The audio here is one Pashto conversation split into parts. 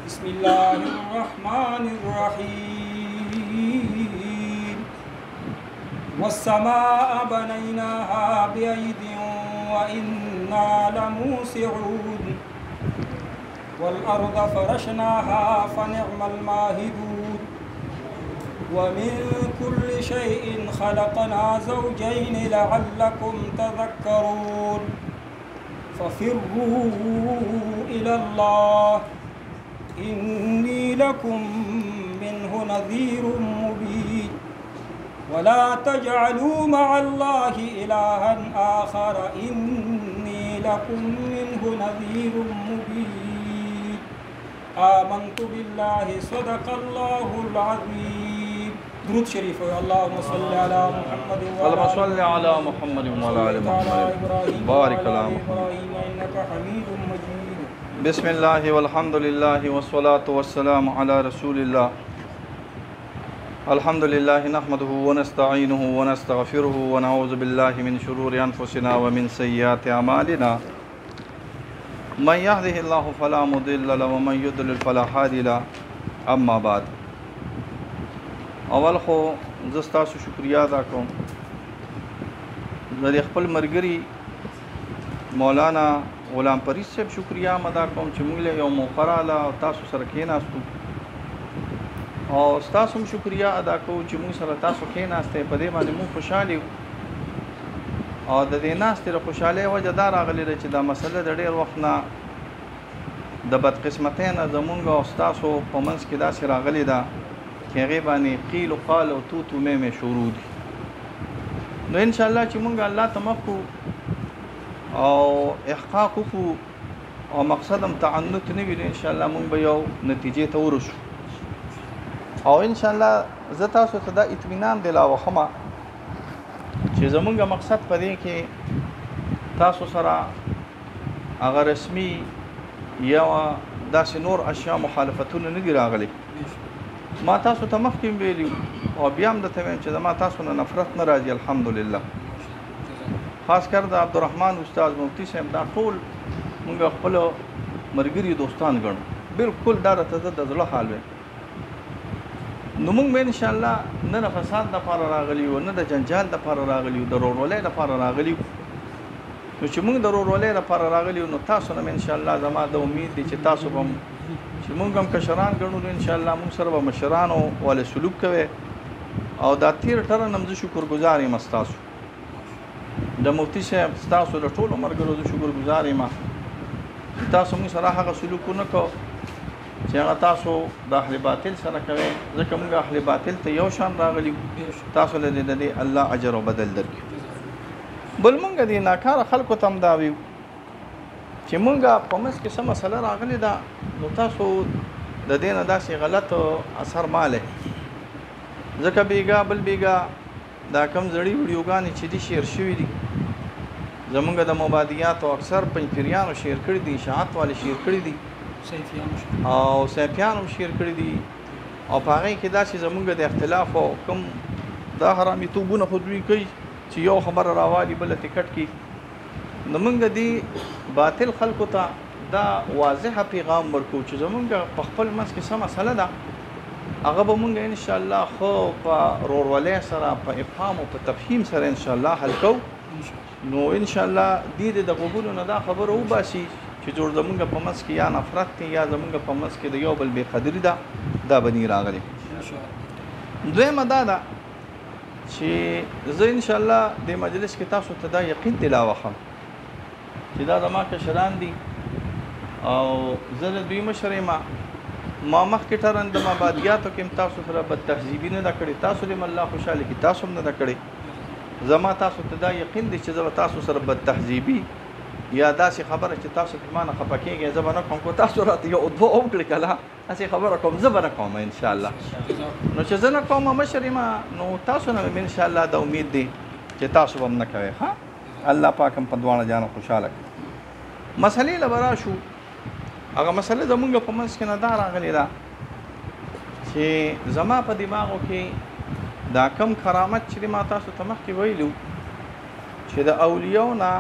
بسم الله الرحمن الرحيم والسماء بنيناها بأيد وإنا لموسعون والأرض فرشناها فنعم الماهدون ومن كل شيء خلقنا زوجين لعلكم تذكرون ففروا إلى الله إني لكم منه نذير مبين ولا تجعلوا مع الله إلها آخر إني لكم منه نذير مبين آمنت بالله صدق الله العظيم. درود شريف. اللهم صل على محمد اللهم صل على محمد وعلى آل محمد بارك على محمد إنك حميد مجيد. بسم الله والحمد لله والصلاة والسلام على رسول الله. الحمد لله نحمده ونستعينه ونستغفره ونعوذ بالله من شرور أنفسنا ومن سيئات أعمالنا من يهده الله فلا مضل له ومن يضلل فلا هادي له. اما بعد، اول خو زه ستاسو شکریا ادا کوم د خپل ملګري مولانا غلام فرید صاحب شکریا ادا کوم چې موږ له یو موقع راله او تاسو سره کېناستو، او ستاسو هم شکریا ادا کوو چې موږ سره تاسو کېناستئ. په دې باندې موږ خوشحال یو، او د دې ناستې د خوشحالۍ وجه دا راغلې ده چې دا مسله د ډېر وخت نه د بدقسمتۍ نه زمونږ او ستاسو په منځ کې داسې راغلې ده چې هغې باندې قیل و قال او تو تو مې شروع دي. نو انشاءالله چې مونږ الله ته مخ کړو او احقاق وکړو او مقصد هم تعنت نه وي، نو انشاءالله مونږ به یو نتیجې ته ورسو. او انشاءالله زه تاسو ته دا اطمینان دلاوښمه چې زمونږ مقصد په دې کې تاسو سره هغه رسمي یا داسې نور اشیا مخالفتونه نه دي راغلي. ما تاسو ته مخکې ویلي او بیا هم درته وایم چې زما تاسو نه نفرت نه راځي الحمدلله. خاص کر د عبدالرحمن استاد مفتی صاحب دا ټول موږ خپلو ملګري دوستان ګڼو، بلکل دا راته د زړه حال وی. نو موږ به انشاءالله نه د فساد دپاره راغلي یو، نه د جنجال دپاره راغلي یو، د ورورولۍ دپاره راغلي یو. نو چې موږ د ورورولۍ دپاره راغلي یو، نو تاسو نه انشاءالله زما د امید دی چې تاسو به چې موږ هم کشران ګڼو، نو انشاءالله موږ سره به مشرانو والے سلوک کوئ. او دا تیر ټرن هم زه شکرګزار یم ستاسو د مفتي صاحب، ستاسو د ټولو ملګرو زه شکرګزار یم چې تاسو موږ سره هغه سلوک ونه کو چې هغه تاسو د اهل باطل سره کوئ، ځکه موږ اهل باطل ته یو شان راغلي تاسو له دې الله اجر او بدل درکړي. بل موږ دې ناکاره خلکو ته هم دا ویو چې موږ په منځ کې څه مسله راغلې ده، نو تاسو د دې نه داسې غلط اثر ماله، ځکه بیګا بل بیګا دا کم زړې ویډیوګانې چې دي شیر شوي دي زمونږ د مبادیاتو اکثر پنځپیریانو شیر کړي دي، اشاعت والے شیر کړي دي او سیفیانو شیر کړي دي، او په هغې کې داسې زمونږ د اختلاف او کوم دا حرامیتوبونه خو دوی کوي چې یو خبره راوالي بله ټکټ کړي. نو موږ دې باطل خلکو ته دا واضحه پیغام ورکوو چې زمونږ په خپل منځ کې څه مسله ده هغه به مونږ انشاءالله خو په ورورولۍ سره په افهام او په تفهیم سره انشاءالله حل کوو. نو انشاءالله دې د غوږونو نه دا خبره وباسي چې جوړ زمونږ په منځ کې یا نفرت دی یا زمونږ په منځ کې د یو بل بې قدري ده، دا به نه راغلی. دویمه دا ده چې زه انشاءالله دې مجلس کې تاسو ته دا یقین دلاوښم چې دا زما کشران دي او زه د دوی مشر یم. ما مخکې ټرن د مبادیاتو کې هم تاسو سره بدتهذیبي نه ده کړې، تاسو دې الله خوشحاله کړي، تاسو هم نه ده کړې. زما تاسو ته دا یقین دی چې زه به تاسو سره بدتهذیبي یا داسې خبره چې تاسو په ما نه خفه کېږئ زه به نه کوم. که تاسو راته یو دوه وکړئ که نه هسې خبره کوم، زه به نه کوم انشاءالله. نو چې زه نه کوم مشر یم، نو تاسو نه مې انشاءالله د امید دی چې تاسو به هم نه کوئ. ښه، الله پاک هم په دواړه جانو خوشحاله کړي. مسلې له به راشو. هغه مسله زمونږ په منځ کې نه دا راغلې ده چې زما په دماغو کې دا کم کرامت چې ما تاسو ته مخکې ویلو چې د اولیاو نه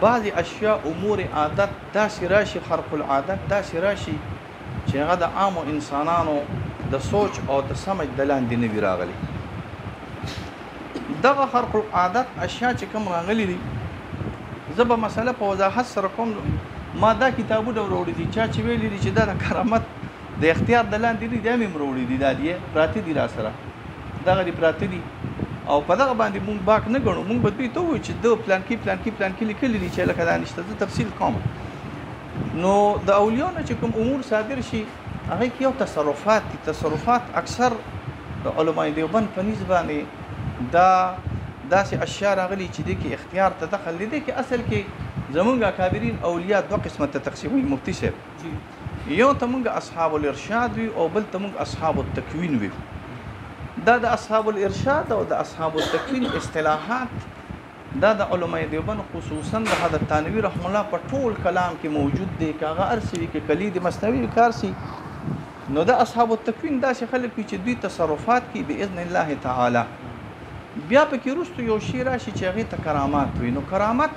بعضی اشیاء امور عادت داسې راشي، خرق العادت داسې راشي چې هغه د عامو انسانانو د سوچ او د سمج د لاندې نه وي راغلي. دغه خرق العادت اشیاء چې کوم راغلي دي زه به مسله په وضاحت سره کوم. ما دا کتابونه وروړي دي چا چې ویلي دي چې دا د کرامت د اختیار د لاندې دي دا مې وروړي دي دا دي پراته دي را سره دغه دي پراته دي او په دغه باندې مونږ باک نه ګڼو. مونږ به دوی ته ووایو چې د پلان کې لیکلي دي چې لکه دا نشته. زه تفصیل کوم. نو د اولیاء نه چې کوم امور صادر شي هغه کې یو تصرفات دي. تصرفات اکثر د علماء دیوبند په نسبت باندې دا داسې اشیاء راغلي چې دې کې اختیار ته دخل دي کې اصل کې زمونږ اکابرین اولیاء دوه قسمه ته تقسیموي. مفتی صاحب یو ته مونږ اصحاب الارشاد وي او بل ته مونږ اصحاب التکوین وي. دا د اصحاب الارشاد او د اصحاب التکوین اصطلاحات دا د علماء دیوبند خصوصا د حضرت تانوی رحم الله په ټول کلام کې موجود دی. کاغه ارسوي کې کلید مصنوی کار سي نو د اصحاب التکوین داسې خلک چې دوی تصرفات کې باذن الله تعالی بیا پکې وروسته یو شی راشي چې هغې ته کرامات وي. نو کرامت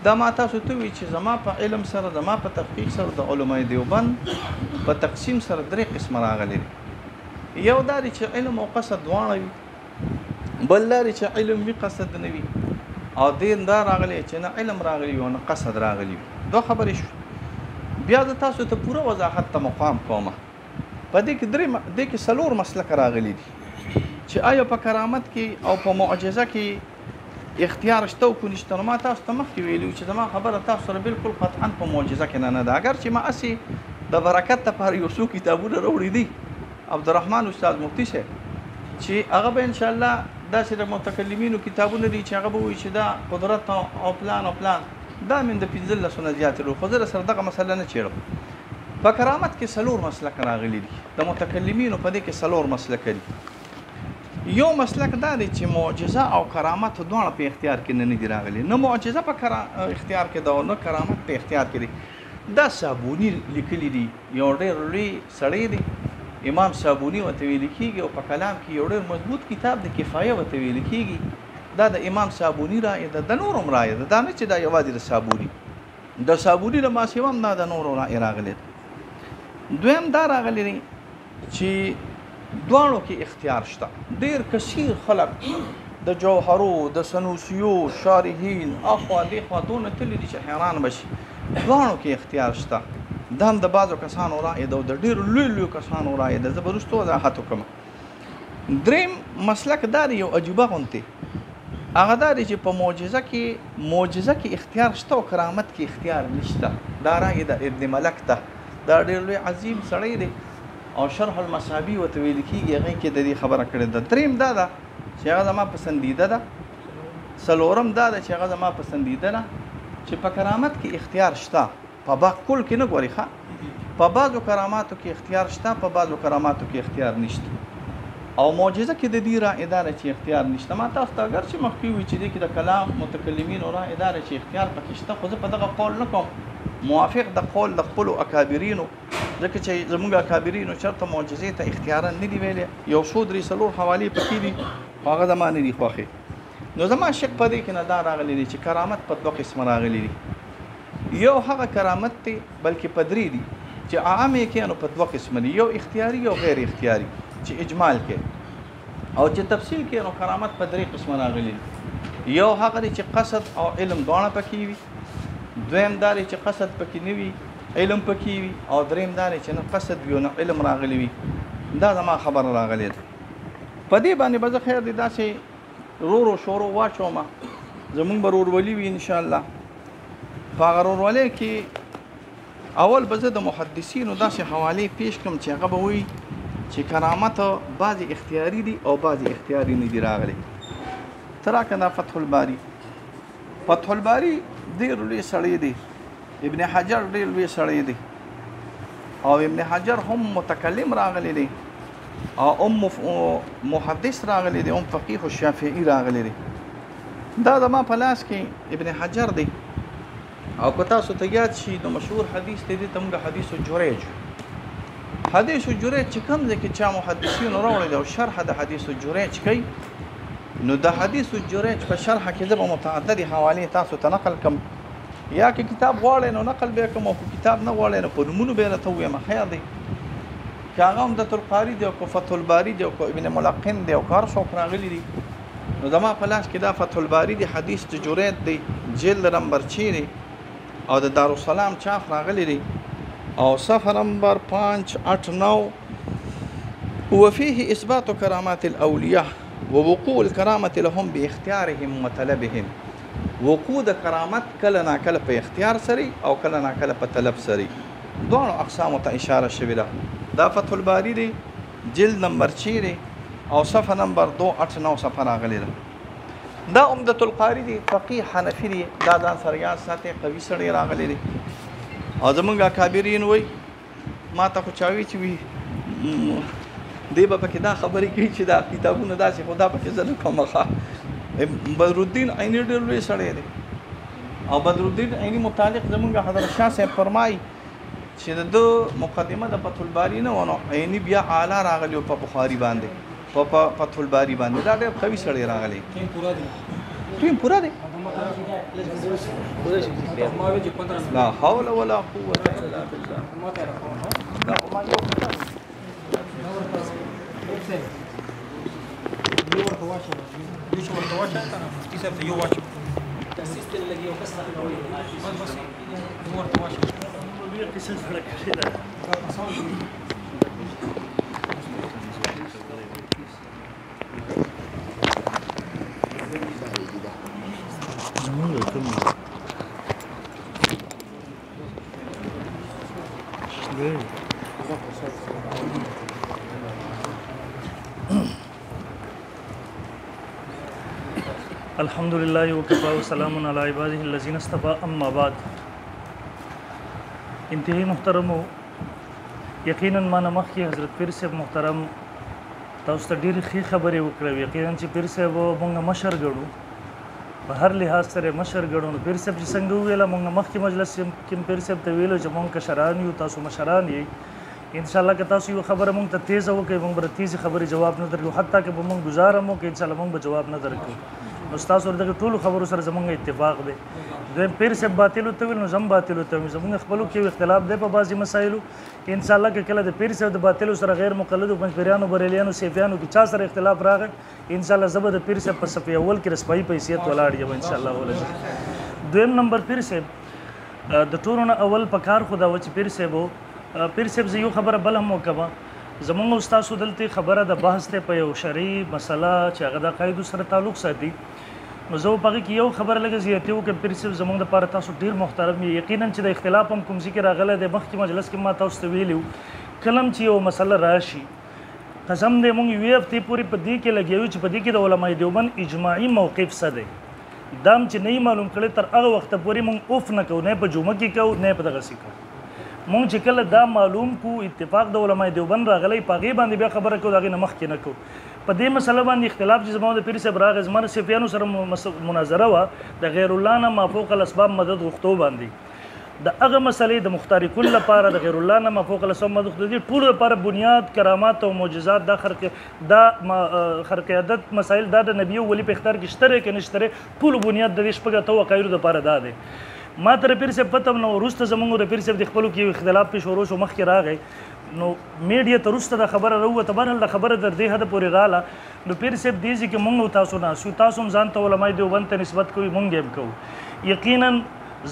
دا ما تاسو ته وي چې زما په علم سره زما په تحقیق سره د علماء دیوبند په تقسیم سره درې قسمه راغلي دي. یو دا دی چې علم او قصد دواړه وي، بل دا دی چې علم وي قصد نه وي، او دین دا راغلی چې نه علم راغلی او نه قصد راغلی وي. دوه خبرې شو. بیا زه تاسو ته پوره وضاحت ته مقام کومه. په دې کې څلور مسلک راغلي دي چې آیا په کرامت کې او په معجزه کې اختیار شته او کو نشته. ما تاسو ته مخکې ویلو چې زما خبره تاسو سره بالکل قطعا په معجزه کې نه ده. اگر چې ما اسې د برکت لپاره یو څو کتابونه راوړي دي عبدالرحمن استاد مفتی صاحب چې هغه به انشاءالله داسې د متکلمینو کتابونه دي چې هغه به وایي چې دا قدرت او پلان دا من د 15 نه زیات لرو. خو زه سره دغه مسله نه چیړم. په کرامت کې څلور مسلک راغلي دي. د متکلمینو په دې کې څلور مسلک دي. یو مسلک دا دی چې معجزه او کرامت دواړه په اختیار کې نه دي راغلي. نه معجزه په اختیار کې ده او نه کرامت په اختیار کې دی. دا صابونی لیکلي دي. یو ډېر لوی سړی دی امام صابونی ورته ویل کېږي او په کلام کې یو ډېر مضبوط کتاب د کفایه ورته ویل کېږي. دا د امام صابونی رایه ده، د نورو هم رایه ده. دا نه چې دا یوازې د صابونی د صابونی نه ما سوا هم دا د نورو رایه راغلی ده. دویم دا راغلی دی چې دواړو کې اختیار شته. ډېر کثیر خلک د جوهرو د سنوسیو شارحین اخوا دېخوا دونه تللي دي چې حیران بشي. دواړو کې اختیار شته. دا هم د بعضو کسانو رایه ده او د ډېرو لویو کسانو رایه ده. زه به وروسته وضاحت وکړم. دریم مسلک دا دی یو عجیبه غوندې هغه دا دی چې په معجزه کې اختیار شته او کرامت کې اختیار نشته. دا رایه د ابن ملک ده. دا ډېر لوی عظیم سړی دی او شرح المصابي ورته ویل کېږي. هغې کې د دې خبره کړې ده. دریم دا ده چې هغه زما پسندیده ده. څلورم دا ده چې هغه زما پسندیده ده چې په کرامت کې اختیار شته. په کل کې نه ګوري ښه. په بعضو کراماتو کې اختیار شته، په بعضو کراماتو کې اختیار نشته. او معجزه کې د دې رایه داره چې اختیار نشته. ما تاسو ته اگر چې مخکې وي چې دې کې د کلام متکلمینو رایه داره چې اختیار پکې شته، خو زه په دغه قول نه کوم موافق د قول د خپلو اکابرینو، ځکه چې زموږ اکابرینو چېرته معجزې ته اختیارا نه دي ویلې. یو څو درې څلور حوالې پکې دي خو هغه زما نه دي خوښې. نو زما شک په دې کې نه دا راغلی دی چې کرامت په دوه قسمه راغلی دي. یو هغه کرامت دی بلکې په درې دي چې عام یې کې نو په دوه قسمه دي. یو اختیاري او غیر اختیاري چې اجمال کې، او چې تفصیل کې نو کرامت په درې قسمه راغلی دي. یو هغه دی چې قصد او علم دواړه پکې وي. دویم دا دی چې قصد پکې نه وي علم پکې وي. او دریم دا دی چې نه قصد وي او نه علم راغلی وي. دا زما خبره راغلی ده. په دې باندې به زه خیر دی داسې رو شورو واچوم. زمونږ به رورولي وي انشاءالله. په هغه رورولۍ کې اول به زه د محدثینو داسې حوالې پیش کړم چې هغه به وایي چې کرامت بعضې اختیاري دي او بعضې اختیاري نه دي راغلي. ته راکړه دا فتح الباري. فتح الباري ډېر لوی سړی دی. ابن حجر ډېر لوی سړی دی او ابن حجر هم متکلم راغلی دی او محدث راغلی دی، هم فقیه الشافعي راغلی دی. دا زما په لاس کې ابن حجر دی. او که تاسو ته یاد شي نو مشهور حدیث دی ته موږ حدیث جریج چې کوم دی کې چا محدثینو راوړی دی او شرح د حدیث جریج کوي. نو د حدیث جریج په شرح کې زه به متعددې حوالې تاسو ته نقل کړم یا که کتاب غواړئ نو نقل به کوم او کتاب نه غواړئ نو په نومونو به راته ووایم خیر دی که هغه عمدة القاري دی او که فتح الباري دی او که ابن ملقن دی او که هر څوک راغلي دي نو زما په لاس کې دا فتح الباري دی حدیث د جرید دی جلد نمبر 6 دی او د دارالسلام چاپ راغلی دی او صفحه نمبر 589 وفيه إثبات كرامات الأولياء ووقوع الكرامة لهم باختيارهم وطلبهم وقوع د کرامت کله نا کله په اختیار سری او کله نا کله په طلب سری دوه اقسام ته اشاره شوی ده دا فتح الباری دی جلد نمبر 6 دی او صفحه نمبر 289 صفحه راغلی ده دا عمدة القاری دی فقيه حنفی دی دا ځان سره یاد ساتي قوي سړی راغلی دی او زمونږ اکابرین وای ما ته خو چاوي چې وي دی به پکې دا خبرې کوي چې دا کتابونه داسې خدا پکې زه نه کوم بدرالدین عیني ډېر لوی سړی دی او بدرالدین عیني متعلق زمونږ حضرت شاه صاحب فرمایي چې د مقدمه د فتح الباری نه ونه عیني بیا اعلی راغلی په بخاري باندې په فتح الباری باندې دا ډېر قوي سړی راغلی ټیم پورا دی لا حول ولا قوة الا بالله الحمد لله وكفى وسلام على عباده الذين اصطفى اما بعد انتهائی محترم یقینا ما مخکې حضرت پیر صاحب محترم تاسو ته ډېرې ښې خبرې وکړې یقینا چې پیر صاحب مونږ مشر ګڼو په هر لحاظ سره مشر ګڼو نو پیر صاحب چې څنګه وویله مونږ مخکې مجلس کې پیر صاحب ته ویلو چې مونږ کشران یو تاسو مشران یې انشاءالله که تاسو یو خبره مونږ ته تیزه وکړئ مونږ به تیزې خبرې جواب نه درکړو حتی که به مونږ ګزاره مو وکړو انشاءالله مونږ به جواب نه درکړو نو ستاسو دغه ټولو خبرو سره زمونږ اتفاق دی دویم پیر صاحب باطلو ته ویل نو زم باطلو ته ویل زمونږ خپلو کې اختلاف دی په بعضې مسایلو انشاءالله که کله د پیر صاحب د باطلو سره غیر مقلدو پنځپیریانو بریلیانو سیفیانو کې چا سره اختلاف راغی انشاءالله زه به د پیر صاحب په صف اول کې رسپایي په حیثیت ولاړ یم انشاءالله ولزم دویم نمبر پیر صاحب د ټولو نه اول په کار خو دا و چې پیر صاحب زه یو خبره بل هم وکړم زمونږ استاسو دلته خبره د بحث ته په یو شرعي مسله چې هغه د قاعدو سره تعلق ساتي نو زه په هغې کې یو خبره لږه زیاتې وکړم پیر صاحب زمونږ دپاره تاسو ډېر محترم یې یقینا چې د اختلاف هم کوم ځای کې راغلی دی مخکې مجلس کې ما تاسو ته ویلي وو کله هم چې یو مسله راشي قسم دی مونږ یوې هفتې پورې په دې کې لګیا چې په دې کې د علماء دیوبند اجماعي موقف څه دی دا هم چې نه یې معلوم کړی تر هغه وخته پورې مونږ اوف نه کوو نه په جمعه کې کوو نه په دغسې کوو مونږ چې کله دا معلوم کو اتفاق د علماء دیوبند راغلی په هغې باندې بیا خبره کوو د هغې نه مخکې نه کوو په دې مسله باندې اختلاف چې زما د پیر صاحب راغی زما د صفیانو سره مناظره وه د غیر الله نه مافوق الاسباب مدد غوښتو باندې د هغه مسلې د مختار کل لپاره د غیر الله نه مافوق الاسباب مدد غوښتو دي ټولو لپاره بنیاد کرامات او معجزات دا خرق عادت مسایل دا د نبي او ولی په اختیار کې شته که نشته ټولو بنیاد د دې شپږ اتو عقایدو دپاره دا دی ما ته د پیر صاحب پته هم نه وروسته زموږ د پیر صاحب د خپلو کې یو اختلاف پې شروع شو مخکې راغی نو میډیا ته وروسته دا خبره راووته بهرحال دا خبره تر دې حده پورې راله نو پیر صاحب دې ځای کې مونږ او تاسو ناست یو تاسو هم ځان ته علماء دیوبند ته نسبت کوئ مونږ یې هم کوو یقینا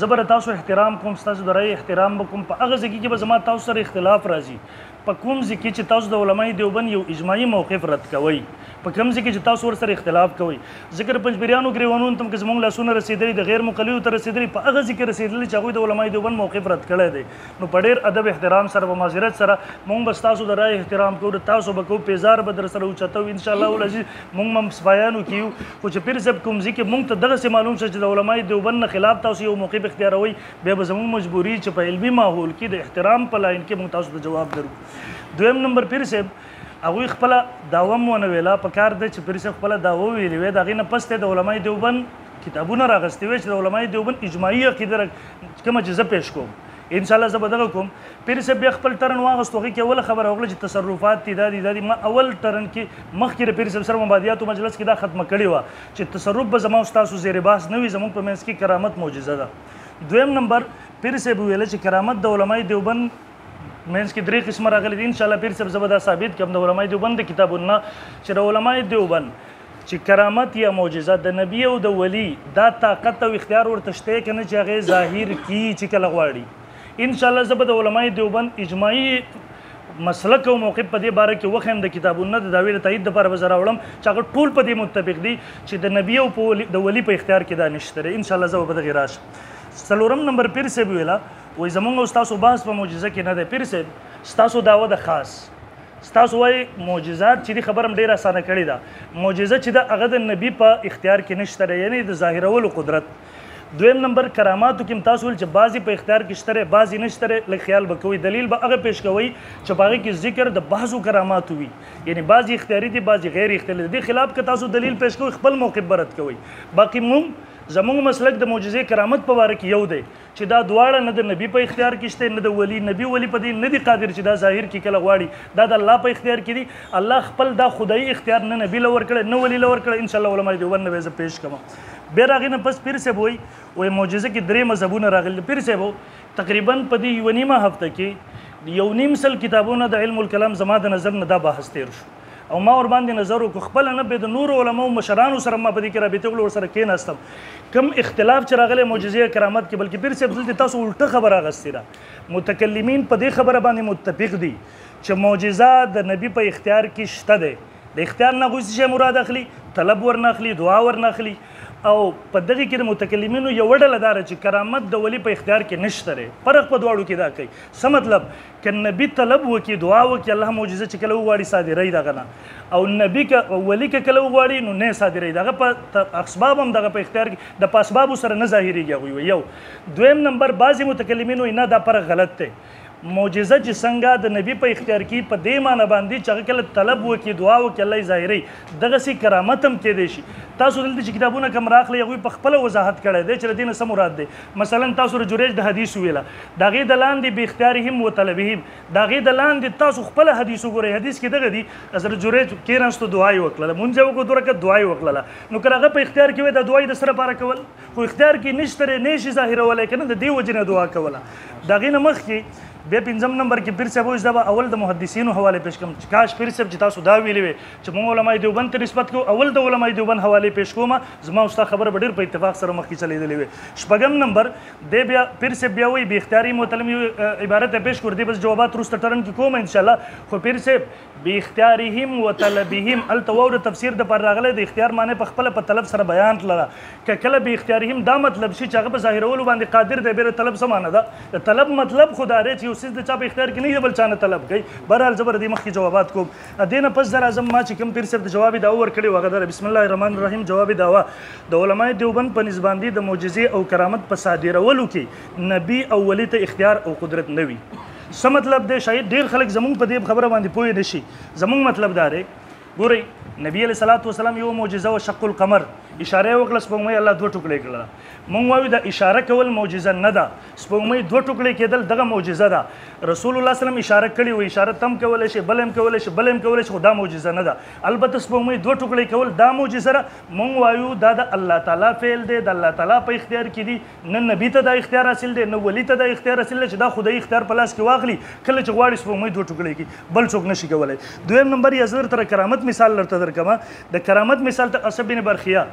زه به د تاسو احترام کوم ستاسو د رایې احترام به کوم په هغه ځای کې به زما تاسو سره اختلاف راځي په کوم ځای کې چې تاسو د علماء دیوبند یو اجماعي موقف رد کوئ په کوم ځای کې چې تاسو ورسره اختلاف کوئ ځکه د پنجپیریانو ګریوانونو ته هم که زموږ لاسونه رسېدلي د غیر مقلدو ته رسېدلي په هغه ځای کې رسېدلي چې هغوی د علماء دیوبند موقف رد کړی دی نو په ډېر ادب احترام سره په معذرت سره مونږ به ستاسو د رایې احترام کوو د تاسو به کوو پیزار به در سره اوچتو انشاءالله العزیز مونږ هم سپایانو کې یو خو چې پیر صاحب کوم ځای کې مونږ ته دغسې معلوم شو چې د علماء دیوبند نه خلاف تاسو یو موقف اختیاروئ بیا به زموږ مجبوري چې په علمي ماحول کې د احترام په لاین کې مونږ تاسو ته جواب درو دویم نمبر پیر صاحب هغوی خپله دعوه هم ونه ویله په کار دی چې پیر صاحب خپله دعوه ویلې وی د هغې نه پس دی د علماء دیوبند کتابونه راغستې وی چې د علماء دیوبند اجماعي عقیده کومه چې زه پیش کوم انشاءالله زه به دغه کوم پیر صاحب بیا خپل ټرن واغستو هغې کې اوله خبره وکړه چې تصرفات دي دا دي ما اول ټرن کې مخکې د پیر صاحب سره مبادیاتو مجلس کې دا ختمه کړې وه چې تصرف به زما ستاسو زیر بحث نه وي زموږ په منځ کې کرامت معجزه ده دویم نمبر پیر صاحب ویل چې کرامت د علماء دیوبند مینس کې 3 قسمه راغلي دي ان شاء الله پیر صاحب زبدا ثابت کوم د علماء دیوبند د کتابونه چې د علماء دیوبند چې کرامت یا معجزه د نبی او د ولی دا طاقت او اختیار ورته شته کنه چې هغه ظاهر کی چې کله غواړي ان شاء الله زبدا علماء دیوبند اجماعي مسلک او موقف په دې باره کې وخم د کتابونو د داوی تایید د پر وزرا وړم چې هغه ټول په دې متفق دي چې د نبی او د ولی په اختیار کې دا نشته ان شاء الله زه به دغه راش څلورم نمبر پیر صاحب ویلا وای زمونږ استاد بحث په معجزه کې نه ده پیر صاحب ستاسو داوا د خاص ستاسو وای معجزات چې خبرم ډیره اسانه کړی ده معجزه چې د هغه د نبی په اختیار کې نشته یعنی د ظاهرولو قدرت دویم نمبر کراماتو کې تاسو ول چې بعضی په اختیار کې شته بعضی نشته لکه خیال بکوي دلیل به هغه پیش کوي چې باغی کې ذکر د بعضو کراماتو وي یعنی بعضی اختیاري دي بعضی غیر اختیاري دي خلاف که تاسو دلیل پیش کوي خپل موقف برت کوي باقی زمونږ مسلک د معجزې کرامت په واره کې یو دی چې دا دواړه نه د نبی په اختیار کې شته نه د ولی نبی ولی په دې نه دی قادر چې دا ظاهر کې کله غواړي دا د الله په اختیار کې دي الله خپل دا خدای اختیار نه نبی لور کړي نه ولی لور کړي ان شاء الله علماء دیوبند به زه پیش کوم بیا راغینه پس پیر صاحب وای معجزه کې 3 مذهبونه راغلي پیر صاحب تقریبا په دې یو نیمه هفته کې یو نیم سل کتابونه د علم الکلام زما د نظر نه دا بحث تیر شو او ما ور باندې نظر وکړ خپل نه به د نور علماء مشرانو سره ما په دې کې رابطه ول سره کېناستم کم اختلاف چې راغلی معجزې کرامت کې بلکې پیر صاحب دلته تاسو الټه خبره غستې ده متکلمین په دې خبره باندې متفق دي چې معجزه د نبی په اختیار کې شته ده د اختیار نه غوښتي شي مراد اخلي طلب ورنه اخلي دعا ورنه اخلي او په دغه کې د متکلمینو یو ډله دار چې کرامت د ولی په اختیار کې نشته لري فرق په دواړو کې دا کوي څه مطلب ک نبی طلب وکي دعا وکي الله معجزه چې کله وغواړي صادري دغه نه او نبی ک ولی ک کله وغواړي نو نه صادري دغه په اسباب هم دغه په اختیار کې د اسباب سره نه ظاهريږي یو دویم نمبر بعضی متکلمینو نه دا پر غلط دی معجزه چې څنګه د نبی په اختیار کې په دې معنی باندې چې کله طلب وکي دعا وکي الله ظاهري دغه سي کرامت هم کې دي شي تاسو دلته چې کتابونه کم راخلي هغه په خپل وضاحت کړی دی چې دین سم مراد دی مثلا تاسو رجوریج د حدیث ویلا دغه د لاندې به اختیارهم و طلبهم دغه د لاندې تاسو خپل حدیث وګورئ حدیث کې دغه دی از رجوریج کېرانستو دعای وکړه مونږ یو کو درکه دعای وکړه نو کله هغه په اختیار کې وي د دعای د سره پاره کول خو اختیار کې نشته نشي ظاهر ولیکنه د دې وجنه دعا کوله دغه نه مخ کې بیا پنځم نمبر کې پیر صاحب دا اول د محدثینو حواله پیش کوم کاش پیر صاحب چې تاسو دا ویلې وي چې موږ علماء دیوبند ته نسبت کوو اول د علماء دیوبند حواله پیش کوم زما استاد خبره ډېر په اتفاق سره مخکې چلیدلې وي شپږم نمبر د بیا پیر صاحب بیا وی به اختیاري متلم عبارت پیش کړ دې بس جوابات روسته ټرن کې کوم ان شاء الله خو پیر صاحب به اختیارهم وطلبهم التوور تفسیر د پر راغله د اختیار معنی په خپل په طلب سره بیان کړه کله به اختیارهم دا مطلب شي چې هغه په ظاهرولو باندې قادر دی به طلب سمانه ده طلب مطلب خدای چې اوسې د چا په اختیار کې نه بل چانه طلب کوي بهرحال زبر دې مخکې جوابات کوم دینه پس در اعظم ما چې کوم پیر صاحب د جواب دا ور کړی وغه بسم الله الرحمن الرحیم جواب داوا د علماء دیوبند په نسبت د معجزې او کرامت په صادرولو کې نبی او ولی ته اختیار او قدرت نه وي څه مطلب دی شاید ډیر خلک زمونږ په دې خبره باندې پوه نشي زمونږ مطلب دا دی ګورئ نبی علیہ الصلوۃ والسلام یو معجزه او شق القمر اشاره وکړه سپوږمۍ الله دوه ټوکړي کړل مونږ وایو د اشاره کول معجزه نه ده سپوږمۍ دوه ټوکړي کېدل دغه معجزه ده رسول الله صلی الله علیه وسلم اشاره کړې و اشاره تم کولای شي بل هم کولای شي بل هم کولای شي خدا معجزه نه ده البته سپوږمۍ دوه ټوکړي کول دا معجزه ده مونږ وایو دا د الله تعالی فعل دی د الله تعالی په اختیار کې دی نه نبی ته دا اختیار حاصل دی نه ولی ته دا اختیار حاصل دی چې دا خدای اختیار په لاس کې واخلي کله چې غواړي سپوږمۍ دوه ټوکړي کې بل څوک نشي کولای دویم نمبر یې زر تر کرامت مثال لرته درکمه د کرامت مثال ته اسب بن برخیا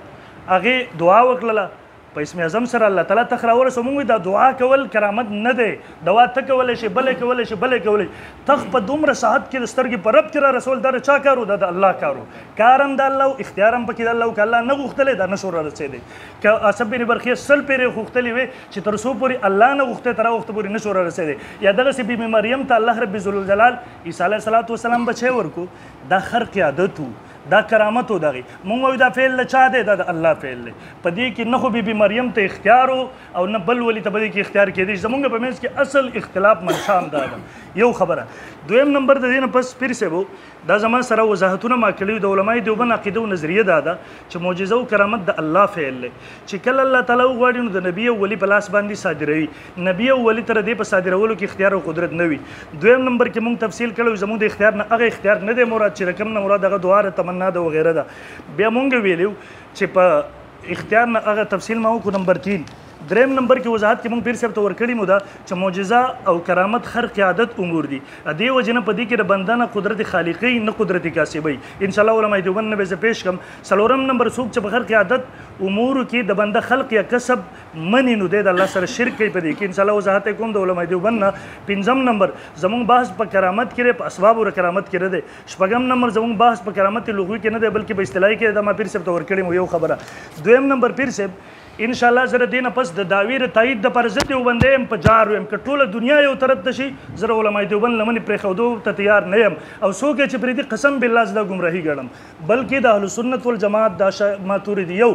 هغه دعا وکړه په اسم اعظم سره الله تعالی تخراور سموږ دا دعا کول کرامت نه دی دعا ته کول شي بل کول شي بل کول تخ په دومره ساعت کې سترګې پر رب کې رسول دا چا کارو دا د الله کارو کارم د الله اختیارم پکې د الله کله نه غوښتل دا نشور رسېدي ک اسب بن برخیا سل پیره غوښتلې وي چې تر سو پوری الله نه غوښته تر وخت پوری نشور رسېدي یا دغه سی بی مریم ته الله رب ذل جلال عیسی علیه السلام بچي ورکو دا خرق عادت دا کرامت و دغه مونږ وایو دا فعل له چا دی دا د الله فعل دی په دې کې نه خو بی مریم ته اختیار او نه بل ولی ته په دې کې اختیار کېدی زمونږ په منځ کې اصل اختلاف منشا هم دا ده یو خبره دویم نمبر د دې نه پس پیر صاحب دا زمان سره وضاحتونه ما کړي د علماء دیوبند عقیده او نظریه دا ده چې معجزه او کرامت د الله فعل دی چې کله الله تعالی وغواړي نو د نبی او ولی په لاس باندې صادروي نبی او ولی تر دې په صادرولو کې اختیار او قدرت نه وي دویم نمبر کې مونږ تفصیل کړو زموږ د اختیار نه هغه اختیار نه دی مراد چې رقم نه مراد هغه دعا تمنا ده وغیره ده بیا مونږ ویلو چې په اختیار نه هغه تفصیل ما وکړو نمبر 3 دریم نمبر کې وضاحت کې موږ پیر صاحب ته ورکړی مو دا چې معجزه او کرامت خرق عادت امور دي دې وجه نه په دې کې د بنده نه قدرت خالقي نه قدرت کاسبي ان شاء الله علماء دیوبند نه به پیش کم. څلورم نمبر څوک چې په خرق عادت امور کې د بنده خلق یا کسب منی نو د الله سره شرک کوي په دې کې ان شاء الله وضاحت کوم د علماء دیوبند نه. پنځم نمبر زموږ بحث په کرامت کې په اسباب او کرامت کې دی. شپږم نمبر زموږ بحث په کرامت لغوي کې نه دی بلکې په اصطلاحي کې د ما پیر صاحب ته ورکړی مو یو خبره. دویم نمبر پیر صاحب ان شاء الله زره دینه پس د داویر تایید د پرزت یو بندې ام په جار ويم ک ټوله دنیا یو طرف ته شي زره علماء دیوبند لمن پرې خودو ته تیار نه يم او څوک چې پرې دي قسم بالله زله گمراهي ګڼم بلکې د اهل سنت والجماعت د ماتوریدیو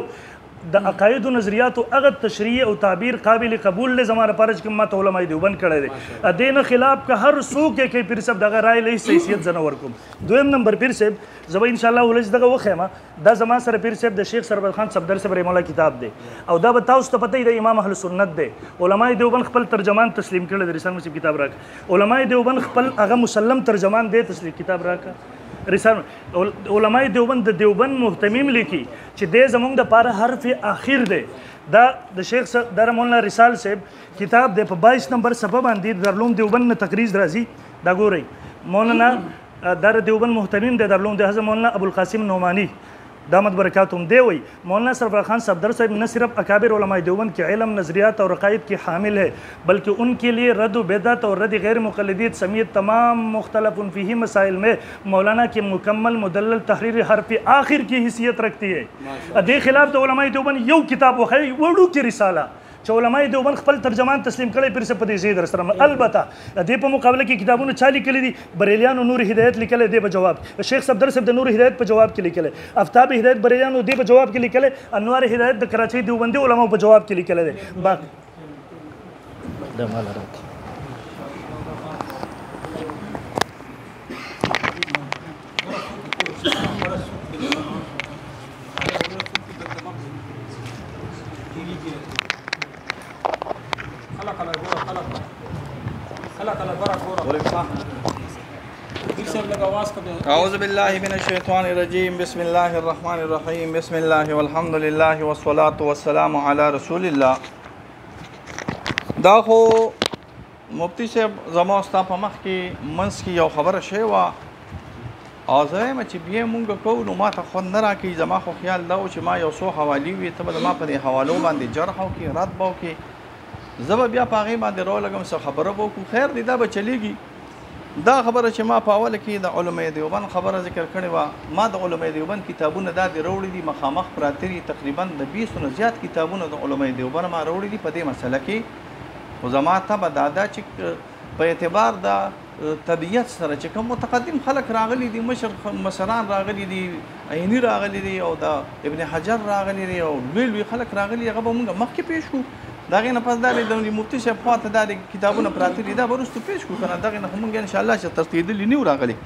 د عقاید او نظریات او هغه تشریح او تعبیر قابل قبول له زماره پرج کې ماته علماء دیوبند کړي دي دین خلاف که هر څوک کې پیر صاحب دغه رائے له حیثیت زنه ورکوم. دویم نمبر پیر صاحب زبا ان شاء الله ولج دغه وخیمه دا زما سره پیر صاحب د شیخ سرور خان صفدر صاحب رحم الله کتاب دی او دا به تاسو ته پته د امام اهل سنت دی. علماء دیوبند خپل ترجمان تسلیم کړي د رسالت مصیب کتاب راک. علماء دیوبند خپل هغه مسلم ترجمان دی تسلیم کتاب راک. رسالت علماء دیوبند د دیوبند محتمیم لیکي چې د زمونږ د پاره حرف اخر دی دا د شیخ در مولانا رسال صاحب کتاب دی په 22 نمبر صفحه باندې درلوم دیوبند نه تقریر راځي دا ګورئ مولانا در دیوبند محتمیم دی درلوم د حضرت مولانا ابو القاسم نعمانی دامت برکاتهم دی وی مولانا سرفراز خان صفدر صاحب न सिर्फ अकाबिर उलमाए देवबंद के इल्म नज़रियात और अक़ाइद की हामिल है बल्कि उनके लिए रद्द बेदत और रद्द गैर मुक़ल्लिदियत समेत तमाम मुख्तलिफ़ फ़ीही मसाइल में मौलाना की मुकम्मल मुदल्लल तहरीर हरफ आखिर की हैसियत रखती है. दे खिलाफ तो उलमाए देवबंद यू किताब वखई वडू की रिसाला چې علماء دیوبند خپل ترجمان تسلیم کړي پیر څه په دې زید سره البته دې په مقابله کې کتابونه چالي کړي دي بریلیانو نور هدایت لیکل دی په جواب شیخ صفدر صاحب د نور هدایت په جواب کې لیکل افتاب هدایت بریلیانو دی په جواب کې لیکل انوار هدایت د کراچۍ دیوبندي علماء په جواب کې لیکل دی باقي د مال راک أعوذ بالله من الشيطان الرجيم بسم الله الرحمن الرحيم بسم الله والحمد لله والصلاة والسلام على رسول الله. دا خو مفتی صاحب زما ستا په مخ کې منځ کې یو خبره شوې وه او زه یم چې بیا مونږ کوو نو ما ته خوند نه راکوي زما خو خیال دا و چې ما یو څو حوالې وي ته به زما په دې حوالو باندې جرح وکړي رد به وکړي زه به بیا په هغې باندې راولګم څه خبره به وکړو خیر دی دا به چلیږي. دا خبره چې ما په اوله کې د علماء دیوبند خبره ذکر کړې وه ما د علماء دیوبند کتابونه دا دې راوړي دي مخامخ پراته دي تقریبا د 20 نه زیات کتابونه د علماء دیوبند ما راوړي دي په دې مسله کې خو زما ته به دا چې په اعتبار د طبیعت سره چې کوم متقدم خلک راغلي دي مشران راغلي دي عیني راغلي دي او د ابن حجر راغلي دي او لوی خلک راغلي هغه به موږ مخکې پیش کړو دا غي نه پس دا د مفتی صاحب خواته دا کتابونه پراته دي دا ورستو پیش کو کنه دا غي نه موږ ان شاء الله چې ترتیب لنی راغلي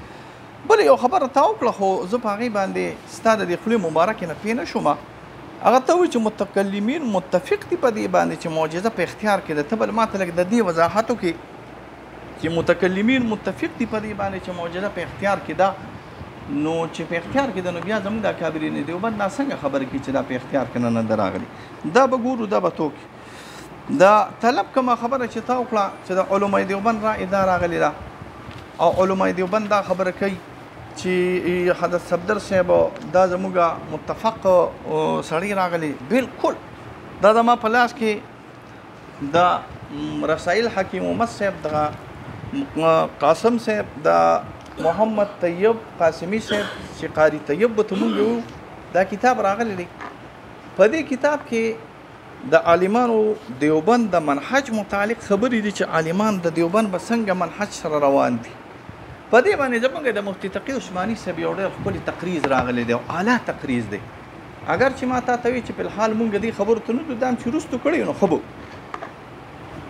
بل یو خبره تا وکړه خو زه په هغې باندې ستا د دې خولې مبارکې نه پوه نه شوم هغه ته وایي چې متکلمین متفق دي په دې باندې چې معجزه په اختیار کې ده ته بل ما ته لږ د دې وضاحت وکړي چې متکلمین متفق دي په دې باندې چې معجزه په اختیار کې ده نو چې په اختیار کې ده نو بیا زموږ د اکابرین دیوبند دا څنګه خبره کوي چې دا په اختیار کې نه ده راغلي دا به ګورو دا به توکي دا طلب کومه خبره چې تا وکړه چې د علماء دیوبند رائے دا راغلی ده او علماء دیوبند دا خبره کوي چې حضرت صفدر صاحب دا زموږ متفق سړی راغلی بالکل دا زما په لاس کې د رسائل حکیم محمد صاحب د قاسم صاحب د محمد طیب قاسمی صاحب چې قاری طیب به ته مونږ یو دا کتاب راغلی دی په دې کتاب کې د عالمانو دیوبند د منهج متعلق خبرې دي چې عالمان د دیوبند به څنګه منهج سره روان دي په دې باندې زموږ د مفتی تقی عثماني صاحب یو ډېر ښکلی تقریز راغلی دی او اعلی تقریز دی اگر چې ما تا ته وي چې فلحال مونږ دې خبرو ته نه دام چې وروستو کړی نو ښه به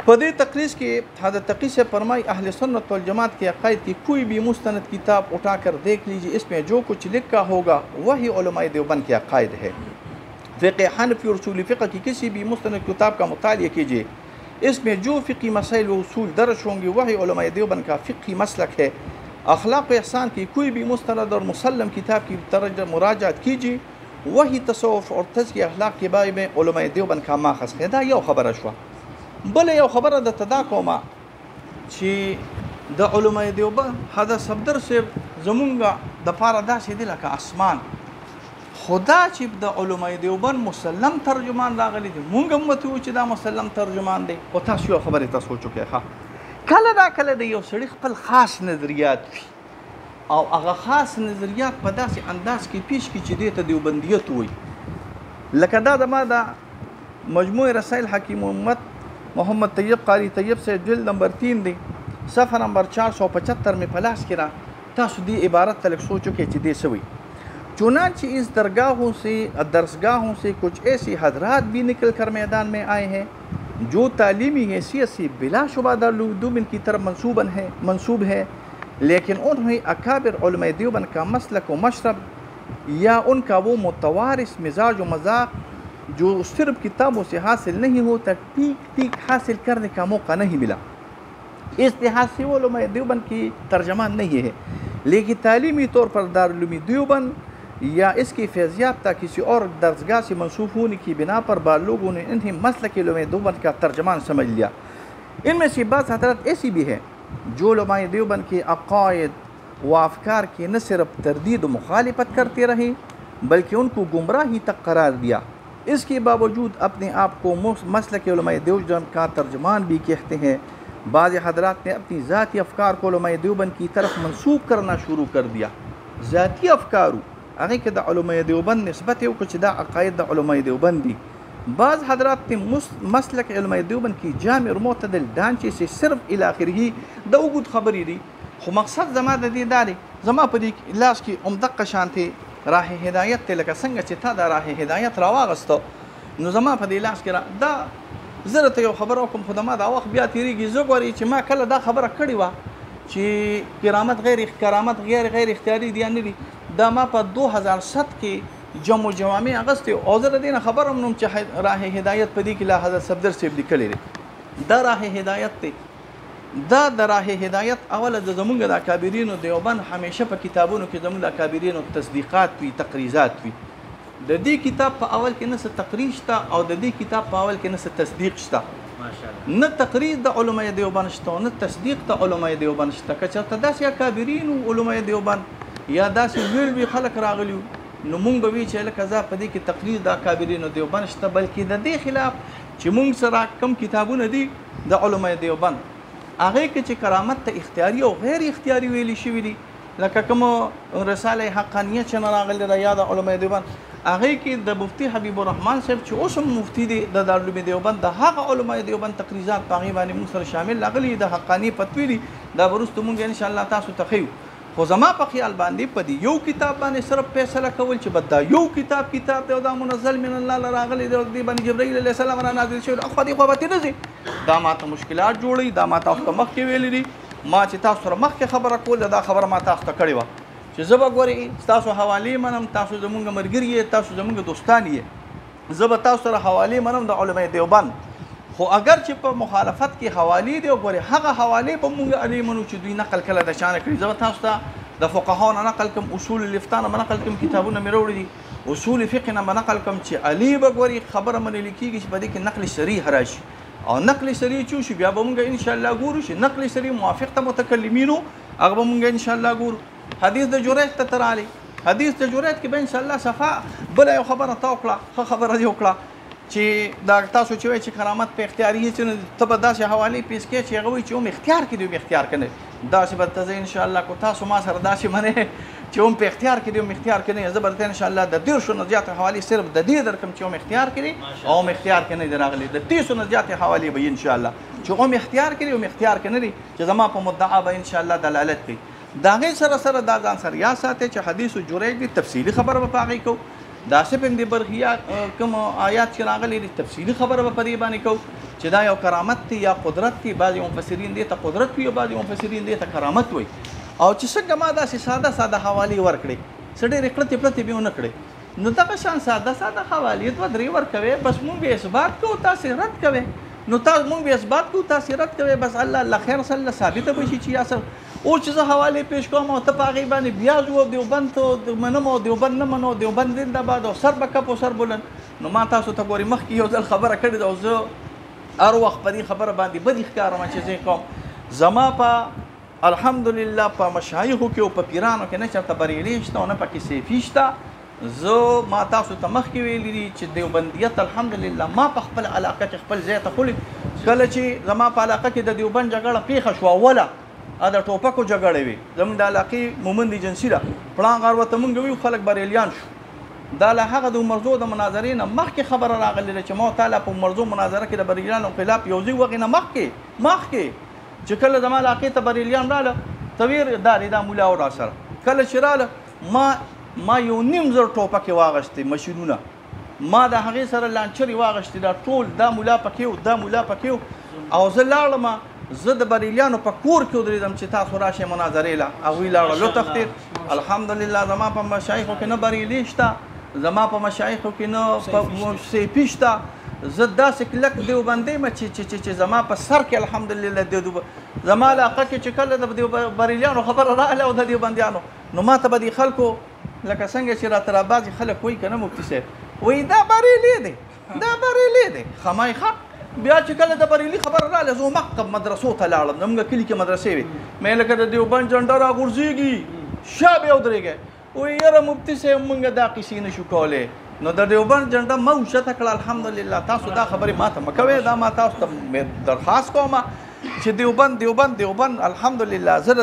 په دې تقریز کې حضرت تقی سے فرمائی اہل سنت والجماعت کے عقائد کی کوئی بھی مستند کتاب اٹھا کر دیکھ لیجیے اس میں جو کچھ لکھا ہوگا وہی علماء دیوبند کے عقائد ہے فقہ حنفی اور اصول فقہ کی کسی بھی مستند کتاب کا مطالعہ کیجیے اس میں جو فقی مسائل و اصول درج ہوں گے وہی علماء دیوبند کا فقی مسلک ہے اخلاق و احسان کی کوئی بھی مستند اور مسلم کتاب کی مراجعت کیجیے وحی تصوف او تزکیه اخلاق کې به علماء دیوبند کا ماخذ کړي. دا یو خبره شوه. بل یو خبره د تدا کومه چې د علماء دیوبند حضرت صفدر صاحب زمونږ د پاره داسې دی لکه اسمان. خدا چې د علماء دیوبند مسلم ترجمان راغلی دی، مونږ هم ورته وایو چې دا مسلم ترجمان دی. خو تاسو یو خبرې ته سوچ وکړئ ښه، کله د یو سړي خپل خاص نظریات وي او هغه خاص نظریات په داسې انداز کې پیش کړي چې دې ته دیوبندیت وایي. لکه دا زما د مجموع رسائل حکیم محمد طیب قاری طیب سے جلد نمبر 3 دی، صفحہ نمبر 475 میں پلاس کرا. تاسو دی عبارت تلک سوچو کہ چدے سوئی. چنانچہ اس درسگاہوں سے کچھ ایسی حضرات بھی نکل کر میدان میں آئے ہیں جو تعلیمی حیثیت سے بلا شبہ دارالعلوم کی طرف منسوب ہے، لیکن انہیں اکابر علماء دیوبند کا مسلک و مشرب یا ان کا وہ متوارث مزاج و مذاق جو صرف کتابوں سے حاصل نہیں ہوتا ٹھیک حاصل کرنے کا موقع نہیں ملا. اس لحاظ سے وہ علماء دیوبند کی ترجمان نہیں ہے، لیکن تعلیمی طور پر دارالعلوم دیوبند یا اس کی فیض یافتہ کسی اور درسگاہ سے منسوب ہونے کی بنا پر بعض لوگوں نے انہیں مسلک علماء دیوبند کا ترجمان سمجھ لیا. ان میں سے بعض حضرات ایسی بھی ہیں جو علماء دیوبند کے عقائد و افکار کی نہ صرف تردید و مخالفت کرتے رہے بلکہ ان کو گمراہی تک قرار دیا. اس کے باوجود اپنے آپ کو مسلک علماء دیوبند کا ترجمان بھی کہتے ہیں. بعض حضرات نے اپنی ذاتی افکار کو علماء دیوبند کی طرف منسوب کرنا شروع کر دیا. ذاتی افکارو هغه کې د علماء دیوبند نسبت یو چې دا عقاید د علماء دیوبند دي. بعض حضرات نے مسلک علماء دیوبند کی جامع اور معتدل ڈھانچے سے صرف الی آخره د اوږد خبرې دي، خو مقصد زما د دې دا دی زما په دې لاس کې عمدقه شانتې راه هدایت دی، لکه څنګه چې تا دا راه هدایت راواغسته نو زما په دې لاس کې دا زه درته یو خبره وکړم خو زما دا وخت بیا تېرېږي. زه ګورې چې ما کله دا خبره کړې وه چې کرامت غیر اختیاري دي یا نه دي، دا ما په 2007 کې جمع جوامع اغستې او زه د دې نه خبر هم نوم چې راه هدایت په دې کې لا حضرت صفدر صاحب لیکلی دی. دا راه هدایت دی، دا د راه هدایت اوله د زمونږ د اکابرینو دیوبند همیشه په کتابونو کې زمونږ د اکابرینو تصدیقات وي، تقریزات وي. د دې کتاب په اول کې نه څه تقریر شته او د دې کتاب په اول کې نه څه تصدیق شته. نه تقریر د علماء دیوبند شته نه تصدیق د علماء دیوبند شته. که چېرته داسې اکابرینو علماء دیوبند یا داسې لوی خلک راغلي نو مونږ به وی چې لکه زه په دې کې تقریر د اکابرینو دیوبند شته، بلکې د دې خلاف چې مونږ سره کم کتابونه دي د علماء دیوبند هغې کې چې کرامت ته اختیاري او غیر اختیاري ویلي شوي دي، لکه کوم رساله حقانیه چې نه راغلې ده یا د علماء دیوبند هغې کې د مفتی حبیب الرحمن صاحب چې اوس هم مفتی دی د دارالعلوم دیوبند د هغه علماء دیوبند تقریزات په هغې باندې مونږ سره شامل راغلي د حقاني فتوی دي. دا به وروسته مونږ انشاءالله تاسو ته ښیو. خو زما په خیال باندې په دې یو کتاب باندې صرف فیصله کول چې بد دا یو کتاب دی او دا منزل من الله راغلی دی او دې باندې جبرائیل علیه السلام را نازل شوی خو دې خو به تېره ځي، دا ماته مشکلات جوړوي. دا ما تاسو ته مخکې ویلي دي، ما چې تاسو سره مخکې خبره کوله دا خبره ما تاسو ته کړې وه چې زه به ګورې ستاسو حوالې منم، تاسو زمونږ ملګري یې، تاسو زمونږ دوستان یې، زه به تاسو سره حوالې منم د علماء دیوبند. خو اگر چې په مخالفت کې حوالې دی او ګورې هغه حوالې به مونږ اړې منو چې دوی نقل کله د چا نه کړي. زه به تاسو ته د فقهاو نه نقل کوم، اصول الافتا نه به نقل کوم، کتابونه مې راوړي دي، اصول فقه نه به نقل کوم چې علي به ګورې خبره منلی کېږي چې په دې کې نقل صریح راشي او نقل صریح چې وشي بیا به مونږ انشاءالله ګورو چې نقل صریح موافق ته متکلمینو هغه به مونږ انشاءالله ګورو. حدیث د جریج ته ترالی، حدیث د جریج کې به انشاءالله صفا بله یو خبره تا وکړه، ښه خبره دې وکړه چې دا تاسو چې وایي چې کرامت په اختیاري هېڅ نه ته به داسې حوالې پیش کړې چې هغه وایي چې هم اختیار کې دی هم اختیار که نه داسې به ته زه انشاءالله کو تاسو ما سره داسې منې چې هم په اختیار کې دی هم اختیار کې نه زه به درته انشاءالله د 150 نه زیاتې حوالې صرف د دې درکړم چې هم اختیار کې دی او هم اختیار کې نه دی راغلی، د 300 نه زیاتې حوالې به انشاءالله چې هم اختیار کې دی هم اختیار کې نه دی چې زما په مدعا به انشاءالله دلالت کوي. د هغې سره سره دا ځان سره یاد ساتئ چې حدیث جریج دی تفصیلي خبره به په هغې کوو، داسې په دې برخیات کوم آیات چې راغلي دي تفصیلي خبره به په دې باندې کوو چې دا یو کرامت دی یا قدرت دی. بعضې مفسرین دې ته قدرت وي او بعضې مفسرین دې ته کرامت وي. او چې څنګه ما داسې ساده حوالې ورکړې څه ډېرې کړتې به ونه کړې نو دغه شان ساده حوالې 2-3 ورکوې بس مونږ به اثبات کوو تاسې رد کوئ. نو تاسو مونږ به اثبات کوو تاسو رد کوئ بس الله خیر سره ثابته به شي چې یا سره او چې زه حوالې پیش کوم او ته په هغې باندې بیا ځو دیوبند ته منم او دیوبند نه منو دیوبند زنده‌باد او سر به کپ او سر بلند نو ما تاسو ته ګورې مخکې یو ځل خبره کړې ده او زه هر وخت په دې خبره باندې بدې ښکارم چې زه کوم زما په الحمدلله په مشایخو کې او په پیرانو کې نه چېرته بریلي شته او نه پکې سیفي شته زه ما تاسو ته مخکې ویلي دي چې دیوبندیت الحمدلله ما په خپل علاقه کې خپل ځای ته خولي کله چې زما په علاقه کې د دیوبند جګړه پیښه شوه اوله د ټوپکو جګړې وي زموږ د علاقې مومند ایجنسي ده پړانګ غر ورته مونږ ویو خلک بریلیان شو دا له هغه د عمرزو د مناظرې نه مخکې خبره راغلې ده چې ما تعالی په عمرزو مناظره کې د بریلیانو خلاف یو ځای وغې نه مخکې چې کله زما علاقې ته بریلیان راله تویر دا مولا او را سره کله چې راله ما یو نیم زر ټوپکې واغېستې مشینونه ما د هغې سره لانچرې واغېستې دا ټول دا مولا پکې دا مولا پکې او زه لاړم زه د بریلیانو په کور کې ودرېدم چې تاسو راشئ مناظرې له هغوی لاړل وتښتېد الحمدلله زما په مشایخو کې نه بریلي شته زما په مشایخو کې نه سیفي شته زه داسې کلک دیوبندی یم چې زما په سر کې الحمدلله زما علاقه کې چې کله د بریلیانو خبره راغله او د دیوبندیانو نو ما ته به دې خلکو لکه څنګه چې راته راباځي خلک وایي که نه مفتي صاحب وایي دا بریلی دی خمای ښه بیا چې کله د بریلي خبره راغله زه مکتب مدرسو ته لاړم زموږ کلي کې مدرسې وې مې لکه د دیوبند جنډه راغورځېږي شا بیا ودرېږی وایي یاره مفتي صاحب مونږ دا قیسې نه شو کولی نو د دیوبند جنډه ما اوچته کړه الحمدلله تاسو دا خبرې ما ته مه کوئ دا ما تاسو ته درخواست کوم چې دیوبند الحمدلله زه د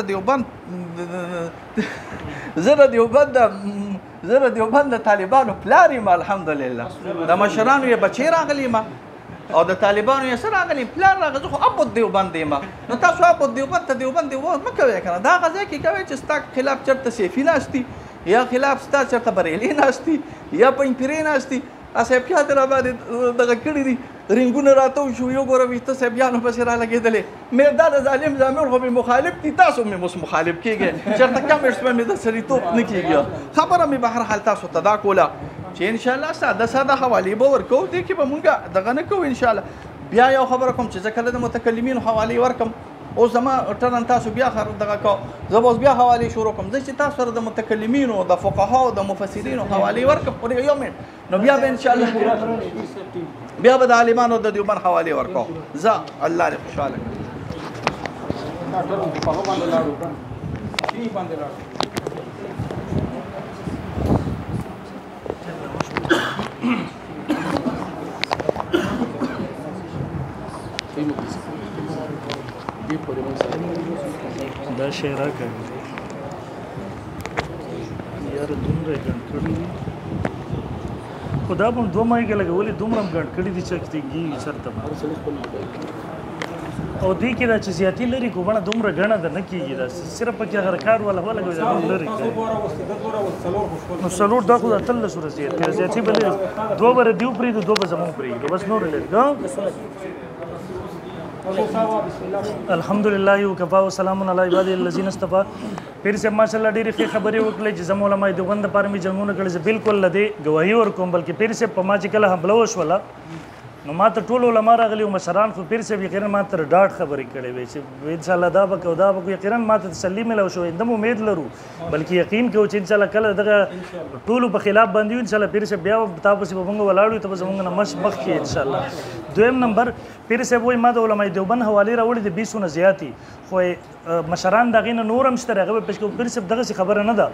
دیوبند د طالبانو پلار یم الحمدلله د مشرانو یې بچی راغلی یم او د طالبانو یې څه راغلی پلار راغلی زه خو ابو دیوبند یم نو تاسو ابو دیوبند ته دیوبند مه کوئ که نه دا هغه ځای کې کوئ چې ستا خلاف چېرته سیفي ناستي یا خلاف ستا چېرته بریلي ناستي یا پنجپیرې ناستي صاحبیات را باندې دغه کړي دي رنګونه راته وشو یو ګوره ویښته صاحبیانو پسې را لګېدلې مې دا د ظالم زامر خو مې مخالف دي تاسو مې اوس مخالف کېږئ چېرته کمېټس به مې د سړیتوب نه کېږي خبره مې به هر حال تاسو ته دا کوله چې انشاءالله ساده حوالې به ورکوو دې کې به مونږ دغه نه کوو انشاءالله بیا یو خبره کوم چې زه کله د متکلمینو حوالې ورکم اوس زما ټرن تاسو بیا دغه کو زه به اوس بیا حوالې شروع کوم زه چې تاسو سره د متکلمینو د فقهاو د مفسرینو حوالې ورکم یو منټ نو بیا به انشاءالله بیا به د عالمانو د دیوبند حوالې ورکوم زه الله دې خوشحاله دا شی راکړه یاره دومره ګڼ کړي دي خو دا به هم دوه مایکې لګولې دومره هم ګڼ کړي دي چې کېږي چېرته او دې کې دا چې زیاتي لري خو بڼه دومره ګڼه ده نه کېږي دا صرف پکې هغه ریکارډ والا ولګوي دا هم لرې کړي نو څلور دا خو د اتلس ورځې زیاتې زیاتې به لري دوه به ردیو پرېږدو دوه به زمونږ پرېږدو بس نور لري الحمدلله وکفا وسلام علی عباده الذین اصطفى پیر صاحب ماشاءالله ډېرې ښې خبرې وکړې چې زموږ علماء دیوبند دپاره مې جنګونه کړي زه بالکل له دې ګواهي ورکوم بلکې پیر صاحب په ما چې کله حمله وشوله نو ما ته ټول علما راغلي او مشران خو پیر صاحب یقینا ما ته ډاډ خبرې کړې وې چې انشاءالله دا به کوو دا به کوو یقینا ما ته تسلي ملو شو همدم امید لرو بلکې یقین کوو چې انشاءالله کله دغه ټولو په خلاف باندې وي انشاءالله پیر صاحب بیا تا پسې به مونږ ولاړ یو ته به زمونږ نه مخکې انشاءالله دویم نمبر پیر صاحب وایي ما د علماء دیوبند حوالې راوړې دي 20 نه زیاتې خو مشران د هغې نه نور هم شته هغه به پیش کوو پیر صاحب دغسې خبره نه ده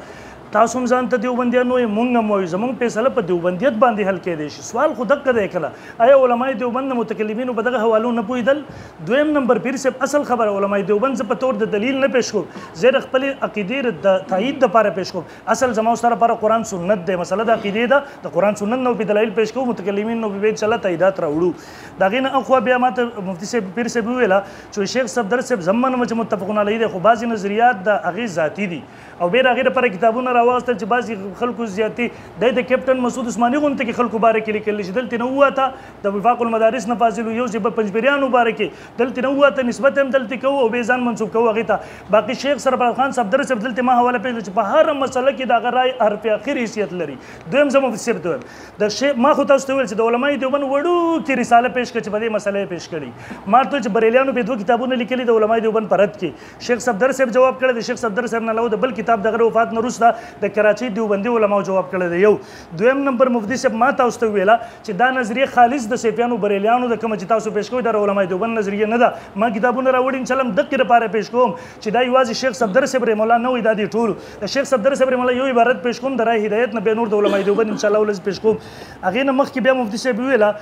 تاسو هم ځان ته دیوبندیان وایي مونږ هم وایو زمونږ فیصله په دیوبندیت باندې حل کېدی شي سوال خو دقه دی کله آیا علماء دیوبند د متکلمینو په دغه حوالو نه پوهېدل دویم نمبر پیر صاحب اصل خبره علماء دیوبند زه په طور د دلیل نه پیش کوم زه د خپلې عقیدې د تایید دپاره پیش کوم اصل زما سره لپاره قرآن سنت دی مسله د عقیدې ده د قرآن سنت نه په دلایل پیش کوو متکلمین نو به انشاءالله تاییدات راوړو د هغې نه اخوا بیا ما ته مفتي صاحب پیر صاحب وویله چې شیخ صفدر صاحب زه منم چې متفقون علیه دی خو بعضې نظریات د هغې ذاتي دي او بیا د هغې دپاره کتابونه راوستل چې بعضې خلکو زیاتي دی د کیپټن مسعود عثماني غونته کې خلکو باره کې لیکلی چې دلته نه ووته د وفاق المدارس نه فاضل یو چې په پنجپیریانو باره کې دلته نه ووته نسبت هم دلته کوو او بې ځان منسوب کوو هغې ته. باقي شیخ سرفراز خان صفدر صاحب دلته ما حواله پېژنه چې په هره مسله کې د هغه رای حرف اخر حیثیت لري. دویم زه مفتي صاحب ته وایم د شیخ ما خو تاسو ته ویل چې د علمای دیوبند وړوکې رساله پېښ کړه چې په دې مسله یې پېښ کړي. ما ته چې بریلیانو به 2 کتابونه لیکلي د علمای دیوبند په رد کې. شیخ صفدر صاحب جواب کړی د شیخ صفدر صاحب نه علاوه د بل کتاب دغه وفات نه وروسته د کراچۍ دیوبندي علماو جواب کړی دی. یو دویم نمبر مفتي صاحب ما تاسو ته ویله چې دا نظریه خالص د سیفیانو بریلیانو د کوم چې تاسو پېښ کوئ د علمای دیوبند نظریه نه ده. ما کتابونه راوړي انشاءالله دقیقې لپاره پېښ کوم چې دا یوازې شیخ صفدر صاحب رحمه الله نه وي دا دي ټولو د شیخ صفدر صاحب رحمه الله یو عبارت پېښ کوم د رای هدایت نه بیا نور د علمای دیوبند انشاءالله ولز پېښ کوم. هغې نه مخکې بیا مفتي صاحب ویله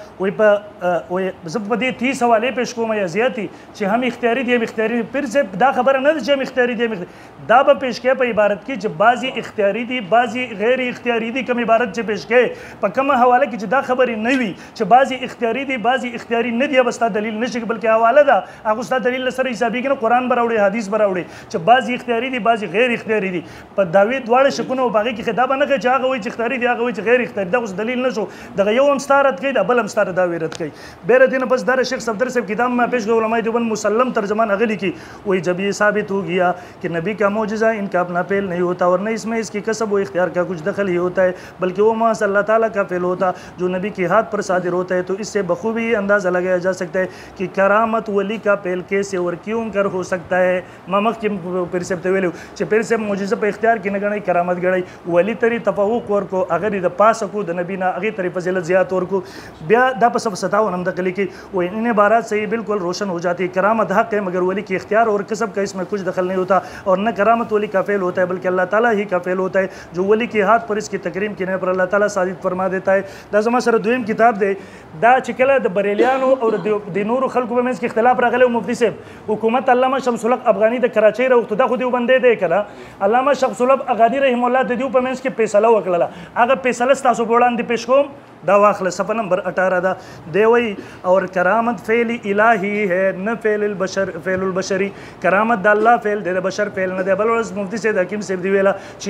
وایي زه په دې 30 حوالې پېښ کوم یا زیاتې چې هم اختیاري دي هم اختیاري دي. پیر صاحب دا خبره نه ده چې هم اختیاري دي دا به پېښ کوي په عبارت کې چې بعضې اختیاري دي بعضې غیر اختیاري دي. کوم عبارت چې پېښ کوي په کومه حواله کې چې دا خبرې نه وي چې بعضې اختیاري دي بعضې اختیاري نه دي به ستا دلیل نه شي بلکې حواله ده هغه ستا دلیل سره حسابېږي نه قرآن به راوړي حدیث به راوړي چې بعضې اختیاري دي بعضې غیر اختیاري دي. په دعوې دواړه شکونه او په هغې کې دا به نه کوي چې هغه وایي چې اختیاري دي هغه وایي چې غیر اختیاري. دا اوس دلیل نه شو دغه یو هم ستا رد کوي دا بل هم ستا دعوې رد کوي. بهر دې نه بس دا شیخ صفدر صاحب کتاب میں پیش گئے علماء دیوبند مسلم ترجمان اغلی کی وہی جب یہ ثابت ہو گیا کہ نبی کا معجزہ ان کا اپنا فعل نہیں ہوتا اور نہ اس میں اس کی کسب و اختیار کا کچھ دخل ہی ہوتا ہے بلکہ وہ محض اللہ تعالیٰ کا فعل ہوتا جو نبی کے ہاتھ پر صادر ہوتا ہے. تو اس سے بخوبی یہ اندازہ لگایا جا سکتا ہے کہ کرامت ولی کا فعل کیسے اور کیوں کر ہو سکتا ہے. مخ کی پیر صاحب ته ویلو چې پیر صاحب معجزه په اختیار کې نه ګڼي کرامت ګڼي ولی تری تفوق ورکو اگر د پاسه کو د نبی نه هغې تری فضیلت زیات ورکو. بیا دا په 57 نمبر کې لیکي وہ ان عبارات سے بالکل روشن ہو جاتی ہے کرامت حق ہے مگر ولی کے اختیار اور کسب کا اس میں کچھ دخل نہیں ہوتا اور نہ کرامت ولی کا فعل ہوتا ہے بلکہ اللہ تعالیٰ ہی کا فعل ہوتا ہے جو ولی کے ہاتھ پر اس کی تکریم کرنے پر اللہ تعالیٰ ثابت فرما دیتا ہے. دا زما سره دویم کتاب دی دا چې کله د بریلیانو او د نورو خلکو په منځ کې اختلاف راغلی مفتي صاحب حکومت علامه شمس الحق افغاني د کراچۍ راوخته دا خو دیوبندی دی که نه علامه شمس الحق افغاني رحم الله د دیو په منځ کې فیصله وکړله هغه فیصله ستاسو په وړاندې پیش کوم. دا واخله صفحه نمبر 18 دا دی وی اور کرامت فعل الہی ہے نہ فعل البشری. کرامت د الله فعل دی د بشر فعل نه دی. بل ورځ مفتی سید حکیم صاحب دی ویلا چې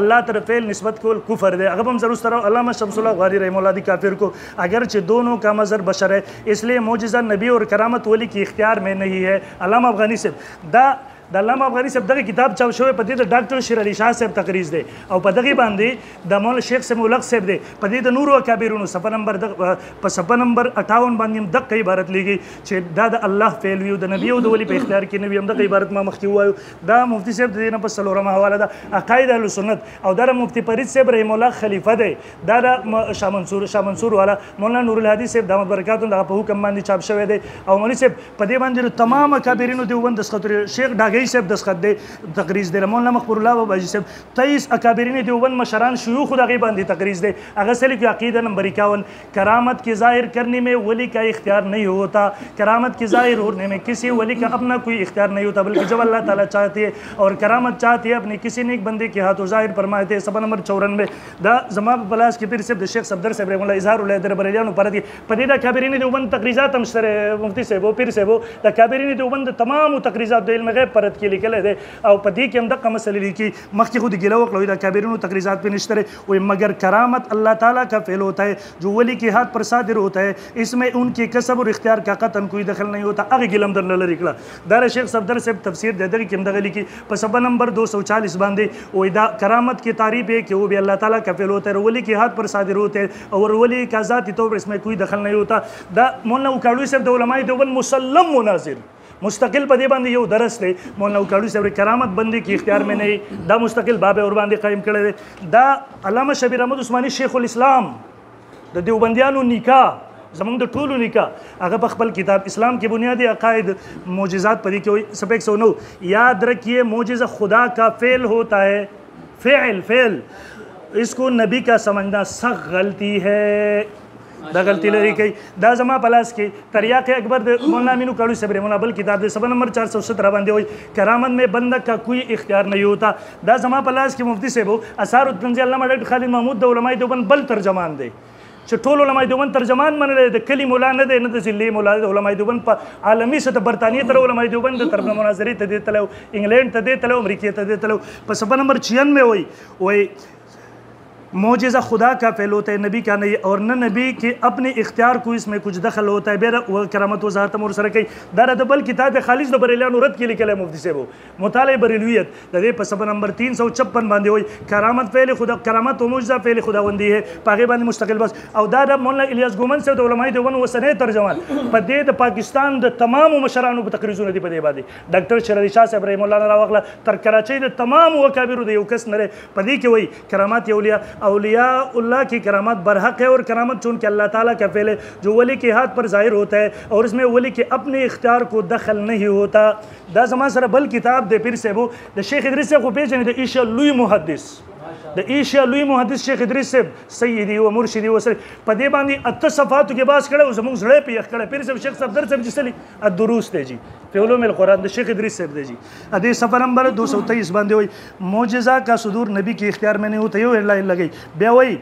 الله تر فعل نسبت کول کفر دی. هغه هم ضرور سره علامه شمس الله غاری رحم الله دی کافر کو اگر چې دونوں کا مظہر بشر ہے اس لیے معجزہ نبی اور کرامت ولی کی اختیار میں نہیں ہے. علامہ افغانی صاحب دا د علامه افغاني صاحب دغه کتاب چاپ شوی په دې د ډاکټر شیر علي شاه صاحب تقریز دی او په دغه باندې د مولانا شیخ سمیع الحق صاحب دی په دې د نورو اکابرونو صفحه نمبر 58 باندې هم دغه عبارت لیږي چې دا د الله فعل وي د نبی او د ولی په اختیار کې نه وي. هم دغه عبارت ما مخکې ووایو دا مفتي صاحب د دې نه په څلورمه حواله ده عقاید اهل سنت او دا مفتي فرید صاحب رحم الله خلیفه دی دا د شاه منصور والا مولانا نور الهادي صاحب دامت برکاتو دغه په حکم باندې چاپ شوی دی او مولوي صاحب په دې باندې تمام اکابرینو دیوبند دسخط شیخ ډاګی صاحب دسخط دی تقریز دی مولانا مخبر الله باباجي صاحب 23 اکابرین دیوبند مشران شیوخ دغه باندې تقریز دی هغه سلی کی عقیدہ نمبر 51 کرامت کے ظاہر کرنے میں ولی کا اختیار نہیں ہوتا. کرامت کے ظاہر ہونے میں کسی ولی کا اپنا کوئی اختیار نہیں ہوتا بلکہ جب اللہ تعالیٰ چاہتے ہیں اور کرامت چاہتے ہیں اپنے کسی نیک بندے کے ہاتھوں ظاہر فرمائے تھے. صفحہ نمبر 94 دا زما پلاس کی پیر صاحب د شیخ صفدر صاحب رحم الله اظهار له در بریلیانو پر دي پدې د اکابرین دیوبند تقریزات هم سره مفتی صاحب او پیر صاحب د اکابرین دیوبند تمام تقریزات د علم غیب پرد کې لیکل دي او په دې کې هم دغه مسلې لیکي مخکې خو د ګیله وکړو د کابرینو تقریزات پہ نشته وي مگر کرامت اللہ تعالیٰ کا فعل ہوتا ہے جو ولی کے ہاتھ پر صادر ہوتا ہے اس میں ان کے کسب اور اختیار کا قطعاً کوئی دخل نہیں ہوتا. هغه ګیله هم درنه لرې کړه. دا شیخ صفدر صاحب تفسیر د دغه کې هم دغه لیکي په صفحه نمبر 240 باندې وایي دا کرامت کی تعریف ہے کہ وہ بھی اللہ تعالیٰ کا فعل ہوتا ہے ولی کے ہاتھ پر صادر ہوتے ہیں اور ولی کا ذاتی طور پر اس میں کوئی دخل نہیں ہوتا. دا مولانا وکاړوي صاحب د علماء دیوبند مسلم مناظر مستقل په دې باندې یو درس دی مولانا وکاړوي صاحب کرامت بندی کی اختیار میں نہیں دا مستقل باب اور باندې قائم کړی دی. دا علامه شبیر احمد عثماني شیخ الاسلام د دیوبندیانو نکاح زمونږ د ټولو نکاح هغه په خپل کتاب اسلام کی بنیادی عقائد معجزات پدې کې وایي صفحه 109 یاد رکھیے معجزہ خدا کا فعل ہوتا ہے. فعل اس کو نبی کا سمجھنا سخت غلطی ہے. دا غلطی لري کوي. دا زما پلاس کې تریاق اکبر د مولانا امین وکاړوي صاحب رحمه الله بل کتاب د صفحه نمبر 417 باندې وایي کرامت میں بندہ کا کوئی اختیار نہیں ہوتا. دا زما پلاس کې مفتی صاحب اثار التنزیل علامہ ډاکټر خالد محمود د علماء دیوبند بل ترجمان دی چې ټول علماء دیوبند ترجمان منلی د کلي مولا نه دی نه د ضلعې مولا دی د علماء دیوبند په عالمي سطح برطانیې تر علماء دیوبند د طرف نه مناظرې ته دی تللی انګلینډ ته دی تللی امریکې ته دی تللی په صفحه نمبر 96 وایي मोजिज़ा खुदा का फ़ेल होता है, नबी का नहीं, और न नबी के अपने इख्तियार को इसमें कुछ दखल होता है. बेरा वह करामत वज़ाहत और सरकई दारा दबल किताब खालिज द बरेलियान रद्द के लिए मुफ्ती से वो मुताले बरेलवियत दे पसब नंबर 356 बांधे हुई करामत फ़ेल खुदा करामत व मोजिज़ा फ़ेल खुदावंदी है पागे बांधी मुस्तकिल बस और दादा मौलाना इलियास गुमन से तो उलमाए देवन वो सने तर्जमान पदे द पाकिस्तान द तमाम मशरानों पर तकरीज़ों ने पदे बादी डॉक्टर शरदी शाह साहब रहमतुल्लाह रावगला तर कराची द तमाम वकाबिर दे उकस नरे पदी के वही करामत औलिया अल्लाह की करामत बरहक है और करामत चूँकि अल्लाह ताला का फ़ेल है जो वली के हाथ पर ज़ाहिर होता है और इसमें वली के अपने इख्तियार को दखल नहीं होता. दा जमा सर बल किताब दे फिर से वो द शेख इदरीस से को पेश नहीं द ईशा लुई मुहद्दिस द ईशा लुई मुहद्दिस शेख इदरीस से सैयदी व मुर्शिदी व सर पदे बांधी अत सफ़ात के बास खड़े उस मुंह झड़े पे खड़े फिर से शेख सफदर से जिसली अदुरूस दे जी फ़िलुल में कुरान द शेख इदरीस से दे जी अदे सफ़र नंबर 223 बांधे हुई मोजिज़ा का सुदूर नबी के इख्तियार में नहीं होता ये लगी बे वही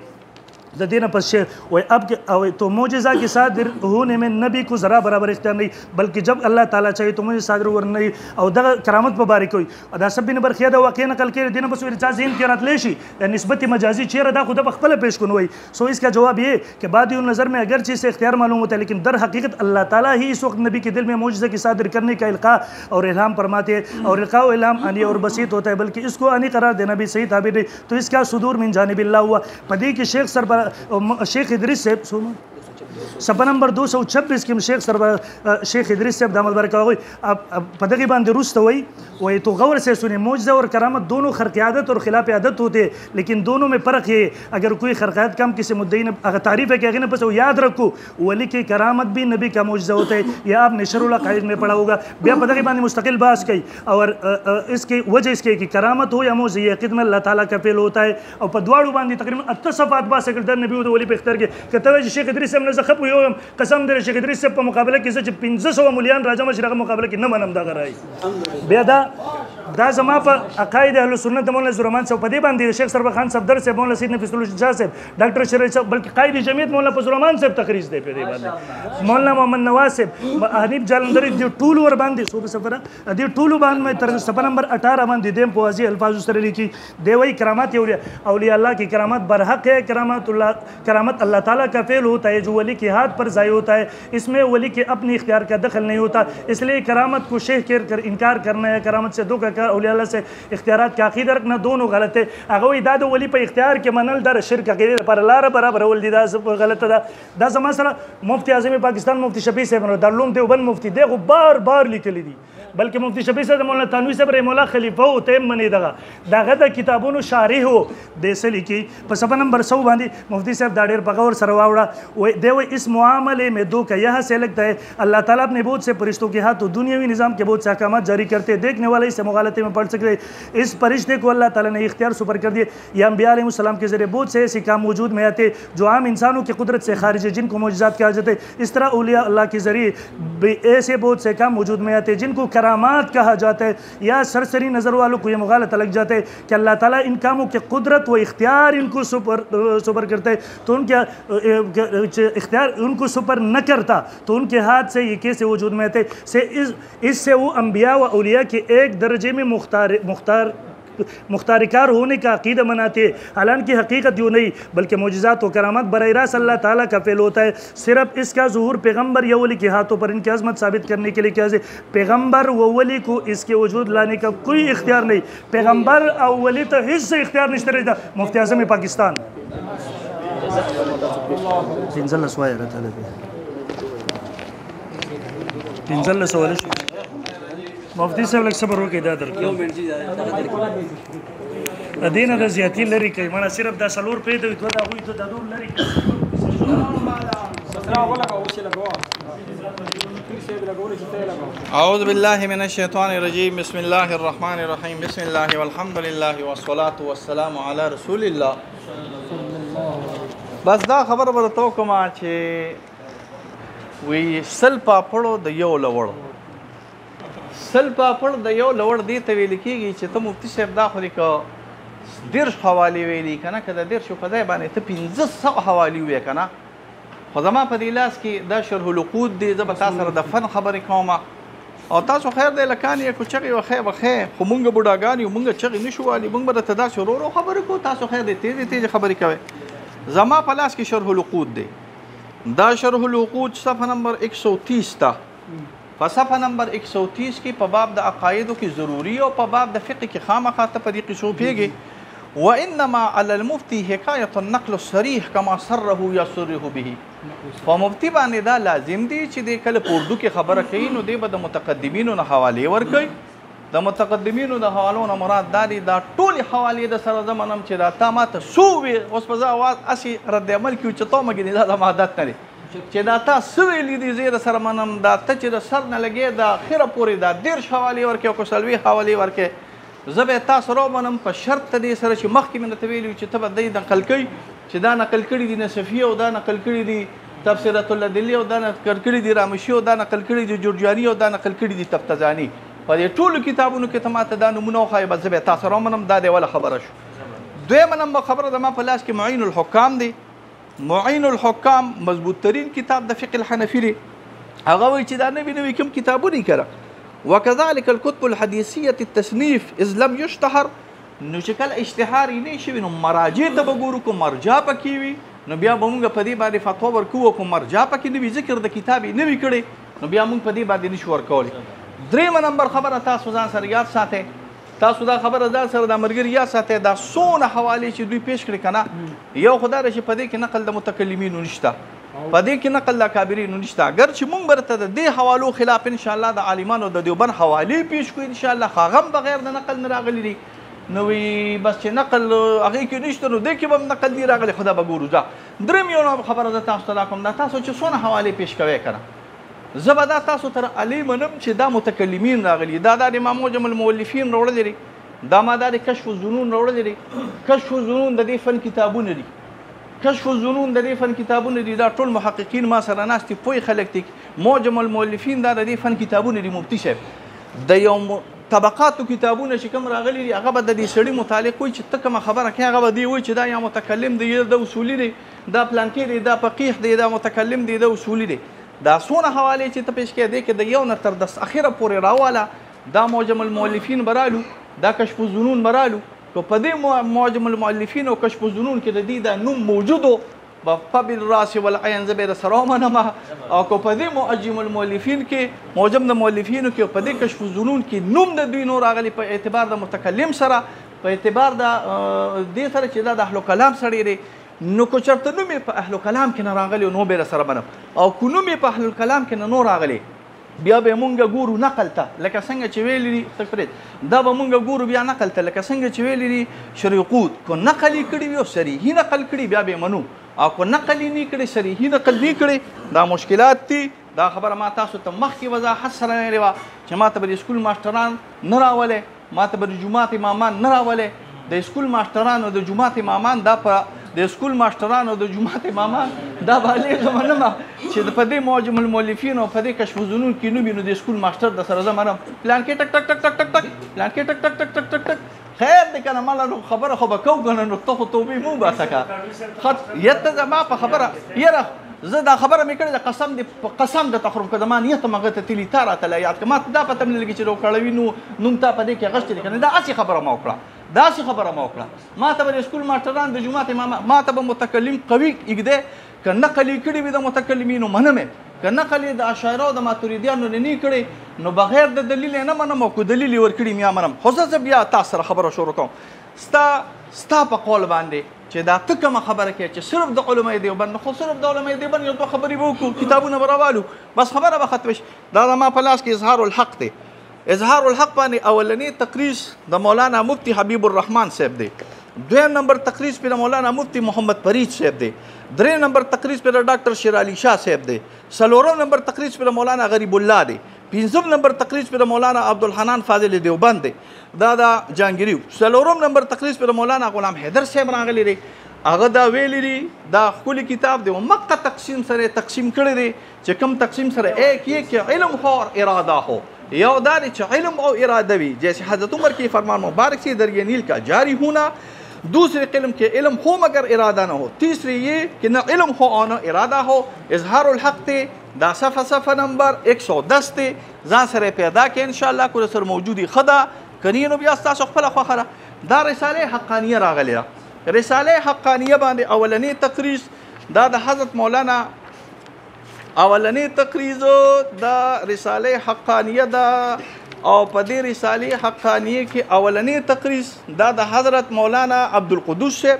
दीन पश्चे वही अब के तो मोजिज़ा के साथ होने में नबी को ज़रा बराबर इख्तियार नहीं बल्कि जब अल्लाह ताला चाहिए तो मुझे सागर वर नहीं और दगा करामत मुबारक हुई अदा सब भी नबर खियादा वाक़ई नकल के दिन बस इरचाज़ीन के रात लेशी निस्बत मजाजी चेयर अदा खुदा बखपल पेश कन हुई. सो इसका जवाब ये कि बाद नज़र में अगर चीज़ से इख्तियार मालूम होता है लेकिन दर हकीकत अल्लाह ताला ही इस वक्त नबी के दिल में मोजिज़े की सादर करने का इल्का और इल्हाम फरमाते हैं और इल्का व इल्हाम आनी और बसीत होता है बल्कि इसको आनी करार देना भी सही ताबीर नहीं. तो इसका सुदूर मिन जानिबिल्लाह हुआ पदी के शेख सर शेख इदरीस से सफ़ा नंबर 226 के शेख इदरीस से दामद बरका हुई अब पदगी बांधे रुस्त हुई वही तो गौर से सुने मोजिज़ा और करामत दोनों खर्क आदत और खिलाफ आदत होते हैं लेकिन दोनों में फ़र्क है. अगर कोई खर्क़ात कम किसी मुद्दई ने अगर तारीफ़ है कि अगर बस याद रखो वली की करामत भी नबी का मोजिज़ा होता है. यह आपने शरुल अक़ाइद में पढ़ा होगा. बेया पदगी बांधी मुस्तकिल बास कही और इसकी वजह इसके कि करामत हो या मोजिज़ा यकीन में अल्लाह ताला का फ़ेल होता है और पदवाड़ू बांधी तकरीबन अत्तसफ़ात बास अगर नबी वली पे इख्तियार के कहते शेख इदरीस से खप हुई कसम दे शेख इदरीस से मुकाबले किसे 500 मुलियान राजा मशरा का मुकाबले कि न मनम दा कराई बेदा दा जमा पर अकायद अहले सुन्नत मौलाना जुरमान से पदे बांधी शेख सरवर खान सफदर से मौलाना सईद नफीसुल शाह से डॉक्टर शरीफ साहब बल्कि कायद जमीयत मौलाना फजलरहमान से तकरीज दे पे बांधी मौलाना मोहम्मद नवाज से हनीफ जालंधरी दी टूल वर बांधी सूबे सफरा दी टूल बांध में तर सफा नंबर 18 बांधी देम पोजी अल्फाज उसरी की देवई करामत औलिया अल्लाह की करामत बरहक है. करामत अल्लाह ताला का फ़ेल होता है जो वली के हाथ पर ज़ाहिर होता है. इसमें वली के अपने इख्तियार का दखल नहीं होता. इसलिए करामत को शेख कर इनकार करना है करामत से धोखा कर औलिया अल्लाह से इख्तियारात का अक़ीदा रखना दोनों गलत है. अगर दादो वली पर इख्तियार के मनल दर शिरक अक़ीदे पर लार बराबर वल्दिदा गलत दा मसला मुफ्ती आज़म पाकिस्तान मुफ्ती शफी साहब दारुल देवबंद मुफ्ती देखो बार बार लिखली दी बल्कि मुफ्ती शफी साहब मौलाना तानवी साहब रहमतुल्लाह खलीफा होते मनी दागा किताबों शारी हो देसे लिखी सफ़ा नंबर 100 बांधी मुफ्ती साहब दाड़ेर पकावर सरवावड़ा वो देव इस मामले में दो का यह से लगता है अल्लाह ताला अपने बहुत से फरिश्तों के हाथ तो दुनियावी निज़ाम के बहुत से अहकाम जारी करते देखने वाले इसे मुगालते में पढ़ सकते. इस फरिश्ते को अल्लाह ताला ने इख्तियार सुपर कर दिए. यह अंबिया अलैहिस्सलाम के ज़रिए बहुत से ऐसे काम वजूद में आते जो आम इंसानों की कुदरत से खारिज है जिनको मोजिज़ात कहा जाते. इस तरह औलिया अल्लाह के ज़रिए ऐसे बहुत से काम वजूद में आते जिनको करामात कहा जाता है. या सरसरी नज़र वालों को यह मुगालत लग जाता है कि अल्लाह ताला इन कामों की कुदरत व इख्तियार इनको सुपर करता है तो उनके इख्तियार उनको सुपर न करता तो उनके हाथ से ये कैसे वजूद में आते से इससे वो अंबिया व औलिया के एक दर्जे में मुख्तारिकार होने का अक़ीदा मनाते हैं. हालांकि हकीकत यूँ नहीं बल्कि मोजिज़ात व करामत बराह रास्त अल्लाह ताला का फ़ेल होता है. सिर्फ इसका ज़ुहूर पैगम्बर या वली के हाथों पर इनकी अज़मत साबित करने के लिए क्या है पैगम्बर व वली को इसके वजूद लाने का कोई इख्तियार नहीं. पैगम्बर और वली तो हिस्से इख्तियार नहीं रहता. मुफ्ती आज़म पाकिस्तान मुफ्ती साहब लग सबर होके दादर अदीन द ज़ियाती लरी कई माना सिर्फ दा सलूर पे तो दा हुई तो दादूर लरी औज़ु बिल्लाहि मिनश शैतानिर रजीम बिस्मिल्लाहिर रहमानिर रहीम बिस्मिल्लाहि वल्हम्दुलिल्लाहि वस्सलातु वस्सलामु अला रसूलिल्लाह. बस दा खबर ورته کوم چې وی سل پاپړو د یو لوړ سل پاپړ د یو لوړ دی ته ویل کېږي چې ته مفتی صاحب دا خو دې که 10 حوالې ویلي که نه که د 10 په ځای باندې ته 1500 حوالې ووایې که نه خو زما په دې لاس کې دا شرح العقود دی. زه به تاسو سره د فن خبرې کوم او تاسو خیر دی لکان یې کو چغې وخې خو مونږ بوډاګان یو مونږ چغې نشو والی مونږ به درته داسې ورو ورو خبرې کوو. تاسو خیر دی تیزې خبرې کوئ. زما په لاس کې شرح العقود دی. دا شرح العقود صفحه نمبر 130 ته په صفحه نمبر 130 کې په باب د عقایدو کې ضروري او په باب د فقه کې خامخا ته په دې قصو پیږي. وانما على المفتي حکایت النقل الصریح کما سره یسره به. په مفتي باندې دا لازم دی چې د کله په اردو کې خبره کوي نو دی به د متقدمینو نه حوالې ورکوي. د متقدمینو د حوالو نه مراد دا دی دا ټولې حوالې د سره زه منم چې دا تا ماته څو وې اوس به زه اواز هسې رد عمل کړو چې تو مګنې دا زما عادت نه دی چې دا تا څه ویلي دي زه یې د سره منم. دا ته چې د سر نه لګې د اخره پورې دا 13 حوالې ورکې او که 40 حوالې ورکې زه به تاسو راومنم په شرط د دې سره چې مخکې مې درته ویلي چې ته به دی نقل کوي چې دا نقل کړي دي نصفي او دا نقل کړي دي تفسیرات الدلی او دا نقل کړي دي رامشي او دا نقل کړي دي جورجاني او دا نقل کړي دي تفتزاني. په دې ټولو کتابونو کې ته ماته دا نمونه وښایې بس زه به تاسو راومنم. دا دی وله خبره شو. دویمه نمبر خبره زما په لاس کې معین الحکام دی. معین الحکام مضبوط ترین کتاب د فقه الحنفي دی. هغه وایي چې دا نوي کوم کتابونه یې کړه. وكذلك الكتب الحديثية التصنيف إذ لم يشتهر. نو چې کله اشتهار یې نه شوي نو مراجع ته به ګورو کوم مرجع پکې وي نو بیا به مونږ په دې باندې فتوا ورکوو. کوم مرجع پکې نه وي ذکر د کتاب یې نه وي کړی نو بیا مونږ په دې باندې نشو ورکولی. درېیمه نمبر خبره تاسو ځان سره یاد ساتئ. تاسو دا خبره ځان سره د ملګري یاد ساتئ. دا څونه حوالې چې دوی پیش کړي که نه یو خو دا ده چې په دې کې نقل د متکلمینو نشته په دې کې نقل د کابرینو نشته. اگر چې مونږ برته د دې حوالو خلاف انشاءالله د عالمانو د دیوبند حوالې پیش کړو انشاءالله هغه هم بغیر د نقل نه راغلي دي. نو بس چې نقل هغې کې نشته نو دې کې به هم نقل دي راغلی خو دا به ګورو. ځه درېم یو خبره زه تاسو ته دا کوم دا تاسو چې څونه حوالې پیش کوئ که نه زه به دا تاسو تر علي منم چې دا متکلمین راغلي دا د امام معجم المؤلفین راوړلی دی. دا ما دا د کشف الظنون راوړلی دی. کشف الظنون د دې فن کتابونه دي. کشف الظنون د دې فن کتابونه دي. دا ټول محققین ما سره ناست دي پوه خلک دي. معجم المؤلفین دا د دې فن کتابونه دي. مفتی صاحب د یو طبقاتو کتابونه چې کوم راغلي دي هغه به د دې سړي متعلق وایي چې ته کومه خبره کوې هغه به دې وایي چې دا یا متکلم دی یا د اصولي دی دا پلانکې دی دا فقیه دی دا متکلم دی دا اصولي دی. دا څونه حوالې چې ته پیش کړې دې کې د یو نه تر 10 اخره پورې راواله. دا معجم المؤلفین برالو دا کشف الظنون برالو که په دې معجم المؤلفین او کشف الظنون کې د دې دا نوم موجودو فبالراس والعين زه به یې سره ومنم او که په دې معجم المؤلفین کې معجم د مؤلفینو کې په دې کشف الظنون کې نوم د دوی نور راغلی په اعتبار د متکلم سره په اعتبار د دې سره چې دا د اهل کلام سړی دی نو که چېرته نوم یې په اهل کلام کې نه راغلی نو به یې سره منم او که نوم یې په اهل کلام کې نه نو راغلی بیا به مونږ ګورو نقل ته لکه څنګه چې ویلي دي تقریر دا به مونږ ګورو بیا نقل ته لکه څنګه چې ویلي دي شریقود کو نقل یې کړي وي او صریحي نقل کړي بیا به منو او کو نقل یې نه کړي صریحي نقل نه کړي دا مشکلات دي. دا خبره ما تاسو ته مخکې وضاحت سره ویلې وه چې ما ته به د سکول ماسټران نه راولې ما ته به د جومات امامان نه راولې. د سکول ماسټران او د جومات امامان دا په د سکول ماسټران او د جومات امامان دا به هلېږه منمه چې په دې معجم المؤلفین او په دې کشف الظنون کې نوم وي نو د سکول ماسټر د سره زه منم پلان کې ټک ټک ټک ټک ټک ټک پلان کې ټک ټک ټک ټک ټک ټک خیر دی که نه ماله نو خبره خو به کوو که نه نو ته خو توبې مو باسه که یته زما په خبره یاره زه دا خبره مې کړې ده قسم درته خورم که زما نیت هم هغه ته تلي تا راته لا یاد که ما ته دا پته هم نه لګي چې روکړوي نوم تا په دې کې اغشتې دی که نه دا هسې خبره ما وکړه داسې خبره ما وکړه. ما ته به د سکول ماسټران د جومات امامان ما ته به متکلم قوي اږدی که نقل یې کړي وي د متکلمینو منم یې که نقل یې د اشاعره او د ماتوریدیانو نه نه کړی نو بغیر د دلیل یې نه منم او که دلیل یې ورکړي بیا منم. خو زه بیا تا سره خبره شروع کوم ستا په قول باندې چې دا ته کومه خبره کوې چې صرف د علماء دیوبند خو صرف د علماء دیوبند یو دوه خبرې به وکړو کتابونه به راوالو بس خبره به ختمه شي. دا زما په لاس کې اظهار الحق دی. اظهار الحق باندې اولنی تقریر د مولانا مفتی حبیب الرحمن صاحب دی. دویم نمبر تقریر پر مولانا مفتی محمد فرید صاحب دی. دریم نمبر تقریر پر ډاکټر شیر علي شاه صاحب دی. څلورم نمبر تقریر پر مولانا غریب الله دی. پنځم نمبر تقریر پر مولانا عبدالحنان فاضل دیوبند دی دا جهانګیری. څلورم نمبر تقریر پر مولانا غلام حیدر صاحب راغلی دی هغه دا ویلی دی دا ښکلی کتاب دی مکه تقسیم سره تقسیم کړی دی چې کوم تقسیم سره ایک علم ہو اور اراده ہو یو دا دی چې علم او اراده وي جیسے حضرت عمر کی فرمان مبارک سے دریا نیل کا جاری ہونا दूसरे किस्म के इल्म हो मगर इरादा ना हो। तीसरी ये कि न इल्म हो और न इरादा हो। इजहारुल हक थे दा सफ़ा नंबर 110 थे जान सर पैदा के इंशाअल्लाह को सर मौजूदी खदा कनीनो भी अस्ता खपल खरा दा रिसाले हक्कानिया रागले रिसाले हक्कानिया बांधे अवलनी तकरीज दा हज़रत मौलाना अवलनी तकरीज दा रिसाले हक्कानिया दा और पदे रिसाले हक्कानिया के अवलनी तकरीज दा हज़रत मौलाना अब्दुल कुद्दूस से।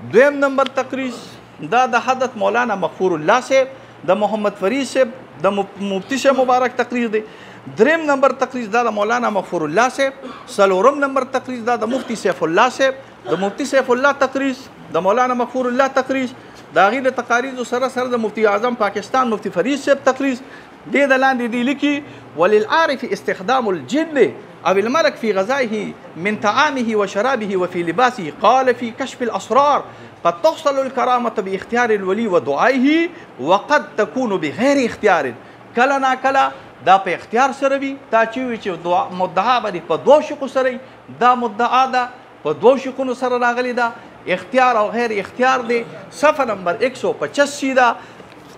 दोम नंबर तकरीज दा हज़रत मौलाना मग़फ़ूरुल्लाह से द मोहम्मद फरीद से द मुफ्ती से मुबारक तकरीर दे। द्रेम नंबर तकरीज दा मौलाना मग़फ़ूरुल्लाह से। सलोरम नंबर तकरीज दा मुफ्ती सैफुल्लाह से द मुफ्ती सैफुल्लाह तकरीज द मौलाना मग़फ़ूरुल्लाह तकरीज दागी तकारीज सर सर द मुफ्ती आज़म पाकिस्तान मुफ्ती फरीद से तकरीज दे दलान दी लिखी वलिल आरिफ इस्तिख़दामुल जिन्न अविल मलक फ़ी ग़ज़ाइही मिन तआमिही व शराबिही व फ़ी लिबासिही क़ाल फ़ी कश्फ़िल असरार क़द तहसलुल करामत बिइख्तियारिल वली व दुआइही व क़द तकूनु बिग़ैर इख्तियार। कला ना कला दा पे इख्तियार सर भी ता चीज मुद्दा बनी प दो शुक सर दा मुद्दा दा प दो शुकुन सर रागली दा इख्तियार और गैर इख्तियार दे। सफ़ा नंबर 185 दा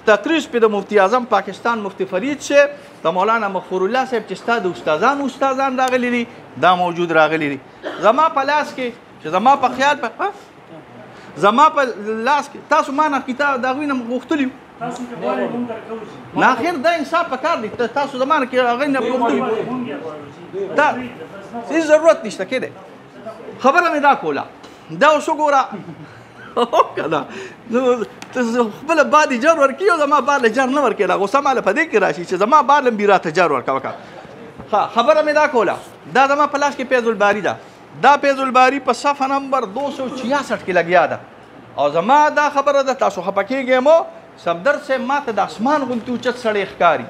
तकरीज पे द मुफ्ती आज़म पाकिस्तान मुफ्ती फरीद से द मौलाना मग़फ़ूरुल्लाह साहब चिस्ता द उस्तादान रागली ली दा मौजूद रागली ली जमा पलास के जमा प ख्याल पर जमा पर लास के तासु माना किताब दागवीना मुख्तलिफ ना खैर दा इंसाफ पकार दी तासु जमाना के अगैना मुख्तलिफ दा इस ज़रूरत निश्ता के दे खबर में दा कोला दा उसो गोरा कदा बल बादी जर वर कियो जमा बाल जर न वर केला गुस्सा माल फदे के राशि से जमा बाल बीरा जर वर का हां खबर में दा कोला दा जमा पलाश के फैजुल बारी दा फैजुल बारी पर सफ़ा नंबर 266 के लगिया दा और जमा दा खबर दा तासु खपके गेमो सफदर से मात द आसमान गुनती उचत सड़े खकारी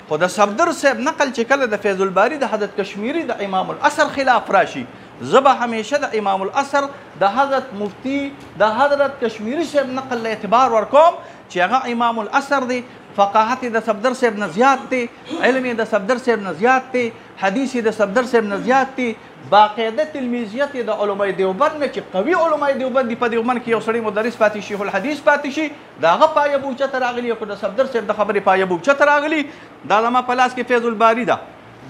खुद सफदर से नकल चिकल द फैजुल बारी द हज़रत कश्मीरी द इमाम अल असर खिलाफ राशि ज़बा हमेशा द इमाम अल असर द हज़रत मुफ्ती द हज़रत कश्मीरी से नकल एतबार वर कौम चेगा इमाम अल असर दे फ़क़ाहत द सफदर से नज़ियात थे इल्म द सफदर से नज़ियात थे हदीस द सफदर से नज़ियात थे बाकायदा तिलमीज़ियत द उलमाए देवबंद में कवी उलमाए देवबंद दी देवबंद की औसड़ी मुदरिस पाती शेखुल हदीस पाती शी दागा पाया बूचा तरागली को द सफदर से द खबर पाया बूचा तरागली दालमा पलास के फैजुल बारी दा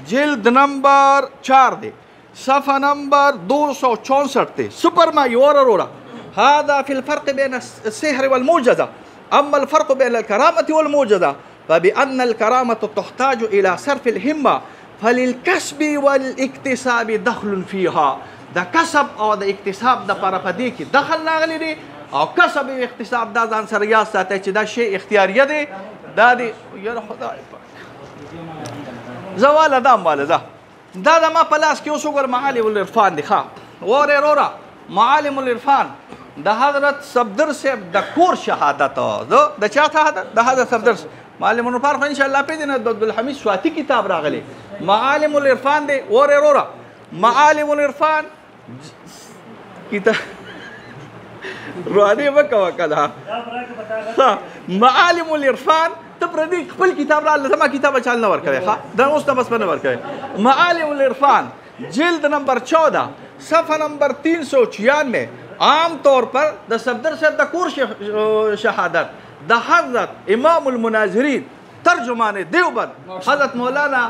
जिल्द नंबर 4 दे सफ़ा नंबर 264 थे सुपर मायोर रोड़ा हादा फिल फ़र्क़ बैन अस्सिहर वल मुअज़ज़ा अम्मा अल फ़र्क़ बैन अल करामत वल मुअज़ज़ा फ़बिअन्न अल करामत तहताजु इला सर्फ़िल हिम्मा फलिल कसबी वल इक्तिसाबी दख़लुन फ़ीहा द कसब और द इक्तिसाब द परपदी की दखल नागली दे और कसब इक्तिसाब दा जान सर याद साथे च दा शे इख्तियारिया दे दा दे यार खुदा जवाल दाम वाला दा मा पलास के उसगर मालिमुल इरफान दिखा और रोरा मालिमुल इरफान द हज़रत सफदर से द कोर शहादत दो द क्या था द हज़रत सफदर मालिमुल इरफान इंशाअल्लाह पे दिन अब्दुल हमीद स्वाति किताब रागले मालिमुल इरफान दे और रोरा मालिमुल इरफान किताब रोने वका कदा मालिमुल इरफान तो प्रदी खपल किताब ला लमा किताब चाल न वर करे हां द उस बस पर न वर करे मालिमुल इरफान जिल्द नंबर 14 सफ़ा नंबर 396 आम तौर पर द सफदर से द कुर शहादत द हज़रत इमामुल मुनाज़िरीन तर्जुमान देवबंद हज़रत मौलाना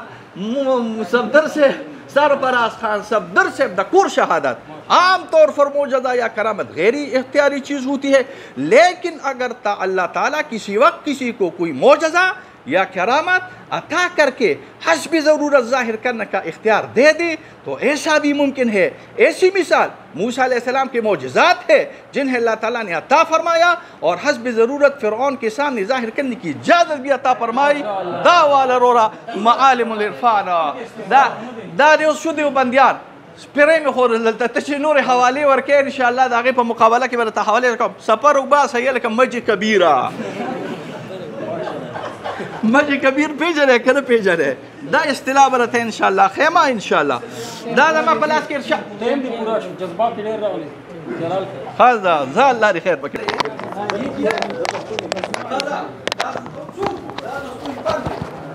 सफदर से सरफराज खान सफदर से द कुर शहादत आम तौर पर मुअज़्ज़ज़ा या करामत गैरी इख्तियारी चीज़ होती है, लेकिन अगर अल्लाह ताला किसी वक्त किसी को कोई मुअज़्ज़ज़ा या करामत अता करके हस्ब ज़रूरत ज़ाहिर करने का इख्तियार दे दे तो ऐसा भी मुमकिन है। ऐसी मिसाल मूसा अलैहिस्सलाम के मुअज़्ज़ज़ात है जिन्हें अल्लाह ताला ने अता फरमाया और हस्ब ज़रूरत फ़िरऔन के सामने ज़ाहिर करने की इजाज़त भी अता फरमाई। दा वाला रोरा मालिमुल इरफान दा दे शुद्ध बंदियान स्पिरे में हो रहा तशी नूर हवाले वर्के इंशाअल्लाह दागे पर मुकाबला के बरता हवाले रकम सफर उबा सैयल का मज कबीरा मज कबीर पेजर है कर पेजर है दा इस्तिलाह बरते इंशाअल्लाह खेमा इंशाअल्लाह दा मा पलास के इरशा टाइम भी पूरा जज्बात क्लियर रावले जलाल खाजा जा अल्लाह री खैर बके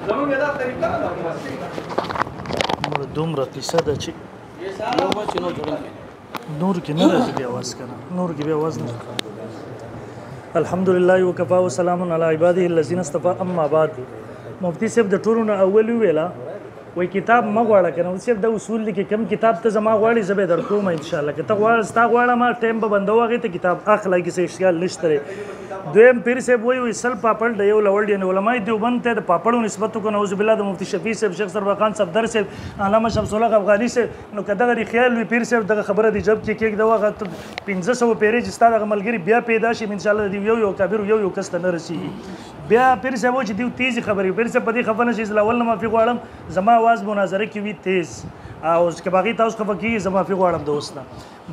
जमूंगे दा तरीका دومره قصه ده چې یو بچ نو جوړل نور کې نه راځي بیا आवाज کنه نور کې بیا आवाज نه الحمدلله وکفا وسلام علی عباده الذین اصطفى اما بعد مفتی صاحب د ټولو نه اول ویلا وای کتاب ما غواړه کنه صرف د اصول لیکي کم کتاب ته زما غواړي زبې در کوم ان شاء الله که ته غواړې ستا غواړه ما ټایم به بندو هغه ته کتاب اخلا کې څه اشکال نشته دویم پیر صاحب وای سل پاپړ د یو لول دی علماء دیوبند ته د پاپړو نسبت کو نعوذ بالله د مفتی شفیع صاحب شیخ سرور خان صفدر صاحب علامه شمس الله افغانی صاحب نو کده غری خیال وی پیر صاحب دغه خبره دی جب کې کېک دغه 1500 پیریج ستاره ملګری بیا پیدا شي ان شاء الله دی یو کبیر یو کس ته نه رسیږي بیا پیر صاحب چې دی تیز خبرې پیر صاحب په دې خبره شي اول نه معافي غواړم زما आवाज مناظره کې وی تیز او اس کې باقي تاسو خبر کې زما معافي غواړم دوستنا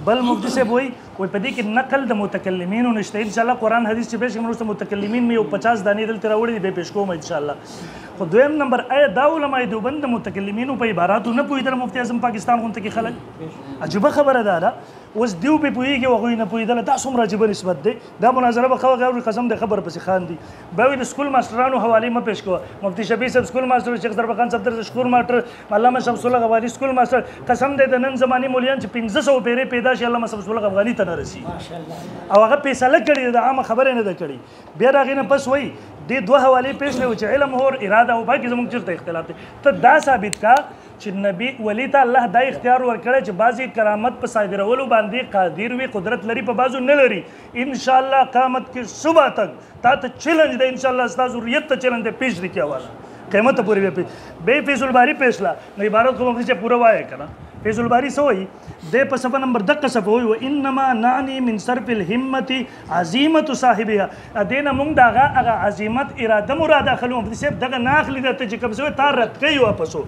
بل مفتی صاحب وای په دې کې نقل د متکلمینو نشته ان شاء الله قران حدیث چې به موږ متکلمین مې 50 دانې دلته راوړي به پیش کوم ان شاء الله خو دویم نمبر آیا دا علماء دیوبند متکلمینو په عباراتو نه پوهیدل مفتی اعظم پاکستان غونته کې خلک عجیب خبره ده اوس دیو په پوهیږي هغوی نه پوهیدل دا څومره عجیبه نسبت دی دا مناظره به خو قسم د خبر پسې خان دي به د سکول ماسترانو حواله ما پیش کوه مفتی شفیع صاحب سکول ماستر شیخ سرور خان صفدر سکول ماستر علامه شمس الله افغانی سکول ماستر قسم دې د نن زماني مولیان چې 1500 پیری پیدا شي علامه شمس الله افغانی ته نه رسی او هغه فیصله کړی د عامه خبره نه ده کړی بیا راغی نه پس وای دې دوه حواله پیش نه و چې علم او اراده او باقي زموږ چرته اختلاف دی ته دا ثابت کا چې نبی ولی ته الله دا اختیار ورکړی چې بعضی کرامت په صادرولو باندې قادر وي قدرت لري په بازو نه لري ان شاء الله قیامت کې صبح تک تا ته چیلنج دی ان شاء الله ستا ضرورت ته چیلنج دی پیش دی کیا والا قیامت پوری بے فیض الباری پیشلا نو عبارت کو مفتی سے پورا وایه کنا فیض الباری سو وی دے په صفحه نمبر 10 صفحه وی انما نعنی من صرف الهمه عزیمت صاحبها ادینا مونږ داغه هغه عزیمت اراده مراد اخلو مفتی صاحب دغه ناخلی د چې کوم څه تار رد کوي واپسو